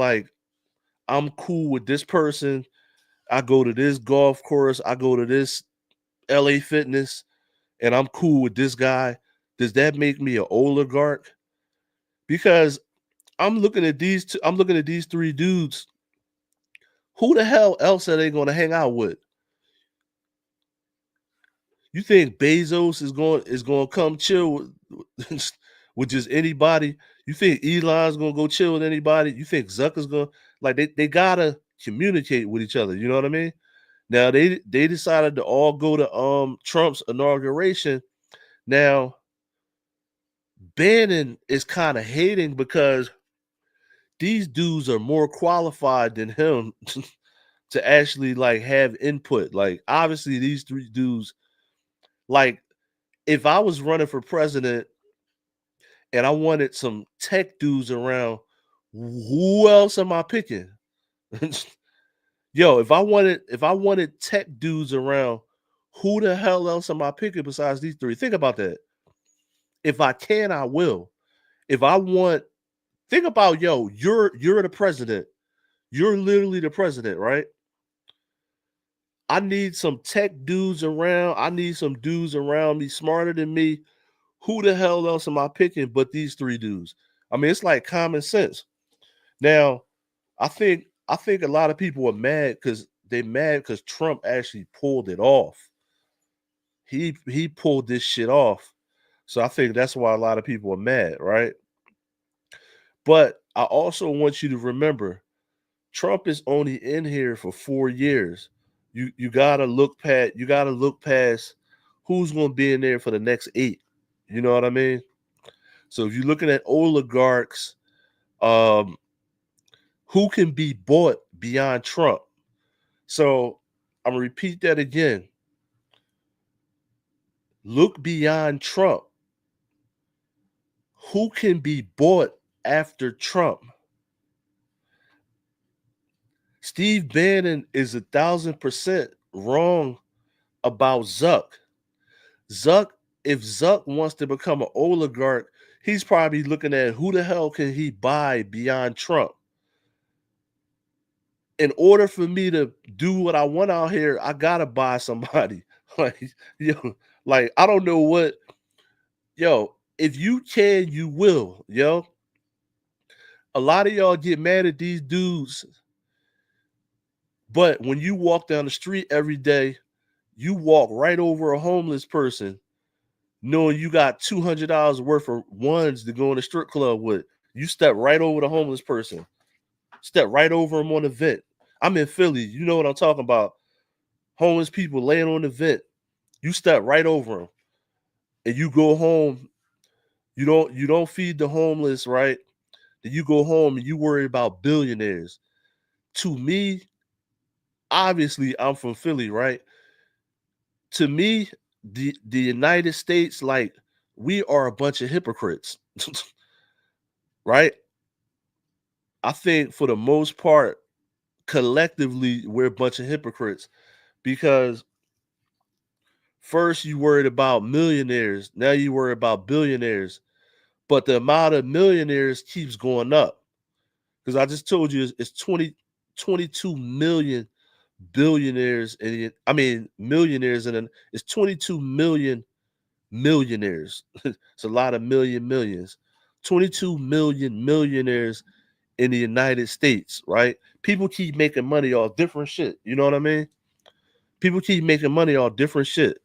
I'm cool with this person, I go to this golf course, I go to this LA Fitness, and I'm cool with this guy, does that make me an oligarch? Because I'm looking at these three dudes. Who the hell else are they going to hang out with? You think Bezos is going to come chill with just anybody? You think Elon's going to go chill with anybody? You think Zucker's going to they gotta communicate with each other? You know what I mean? Now they decided to all go to Trump's inauguration. Now Bannon is kind of hating because these dudes are more qualified than him to actually like have input. Like obviously these three dudes, like if I was running for president and I wanted some tech dudes around, who else am I picking? Yo, if I wanted tech dudes around, who the hell else am I picking besides these three? Think about that. If I can, I will. If I want, think about you're the president. You're literally the president, right? I need some tech dudes around. I need some dudes around me smarter than me. Who the hell else am I picking but these three dudes? I mean, it's like common sense. Now, I think a lot of people are mad because Trump actually pulled it off. He pulled this shit off. So I think that's why a lot of people are mad, right? But I also want you to remember Trump is only in here for 4 years. You gotta look past who's gonna be in there for the next 8. You know what I mean? So if you're looking at oligarchs, who can be bought beyond Trump? So I'm gonna repeat that again. Look beyond Trump. Who can be bought after Trump? Steve Bannon is 1,000% wrong about Zuck. If Zuck wants to become an oligarch, he's probably looking at who the hell can he buy beyond Trump. In order for me to do what I want out here, I gotta buy somebody. Like I don't know what, if you can, you will, A lot of y'all get mad at these dudes, but when you walk down the street every day, you walk right over a homeless person, knowing you got $200 worth of ones to go in a strip club with. You step right over the homeless person, step right over them on the vent. I'm in Philly. You know what I'm talking about. Homeless people laying on the vent. You step right over them and you go home. You don't feed the homeless, right? Then you go home and you worry about billionaires. To me, obviously, I'm from Philly, right? To me, the United States, like, we are a bunch of hypocrites, right? I think for the most part, collectively, we're a bunch of hypocrites because first you worried about millionaires, now you worry about billionaires, but the amount of millionaires keeps going up. Because I just told you it's 22 million billionaires, millionaires, and it's 22 million millionaires. It's a lot of millions. 22 million millionaires in the United States, right? People keep making money off different shit. You know what I mean? People keep making money off different shit.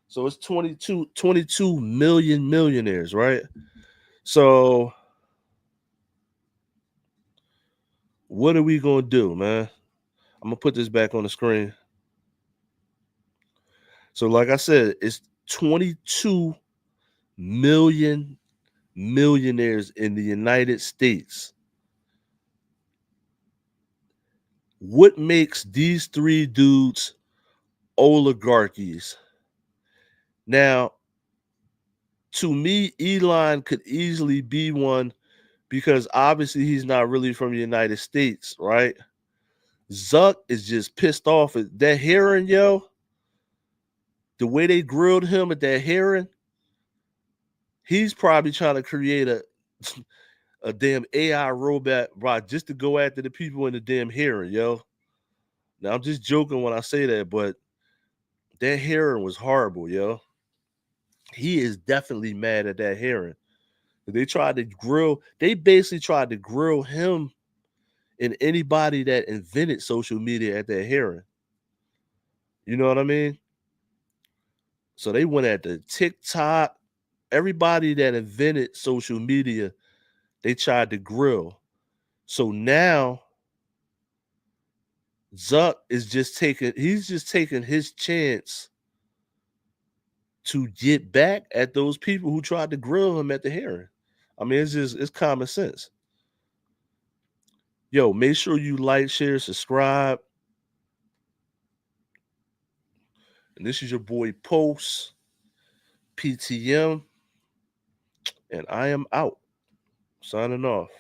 So it's 22 million millionaires, right? So what are we going to do, man? I'm going to put this back on the screen. So like I said, it's 22 million millionaires in the United States. What makes these three dudes oligarchies? Now, to me, Elon could easily be one because obviously he's not really from the United States, right? Zuck is just pissed off at that hearing, the way they grilled him at that hearing. He's probably trying to create a damn AI robot, right, just to go after the people in the damn hearing, Now, I'm just joking when I say that, but that hearing was horrible, He is definitely mad at that hearing. They basically tried to grill him and anybody that invented social media at that hearing. You know what I mean? So they went at the TikTok, everybody that invented social media, they tried to grill. So now Zuck is he's just taking his chance to get back at those people who tried to grill him at the hearing. I mean, it's common sense. Yo, make sure you like, share, subscribe. And this is your boy Post PTM. And I am out. Signing off.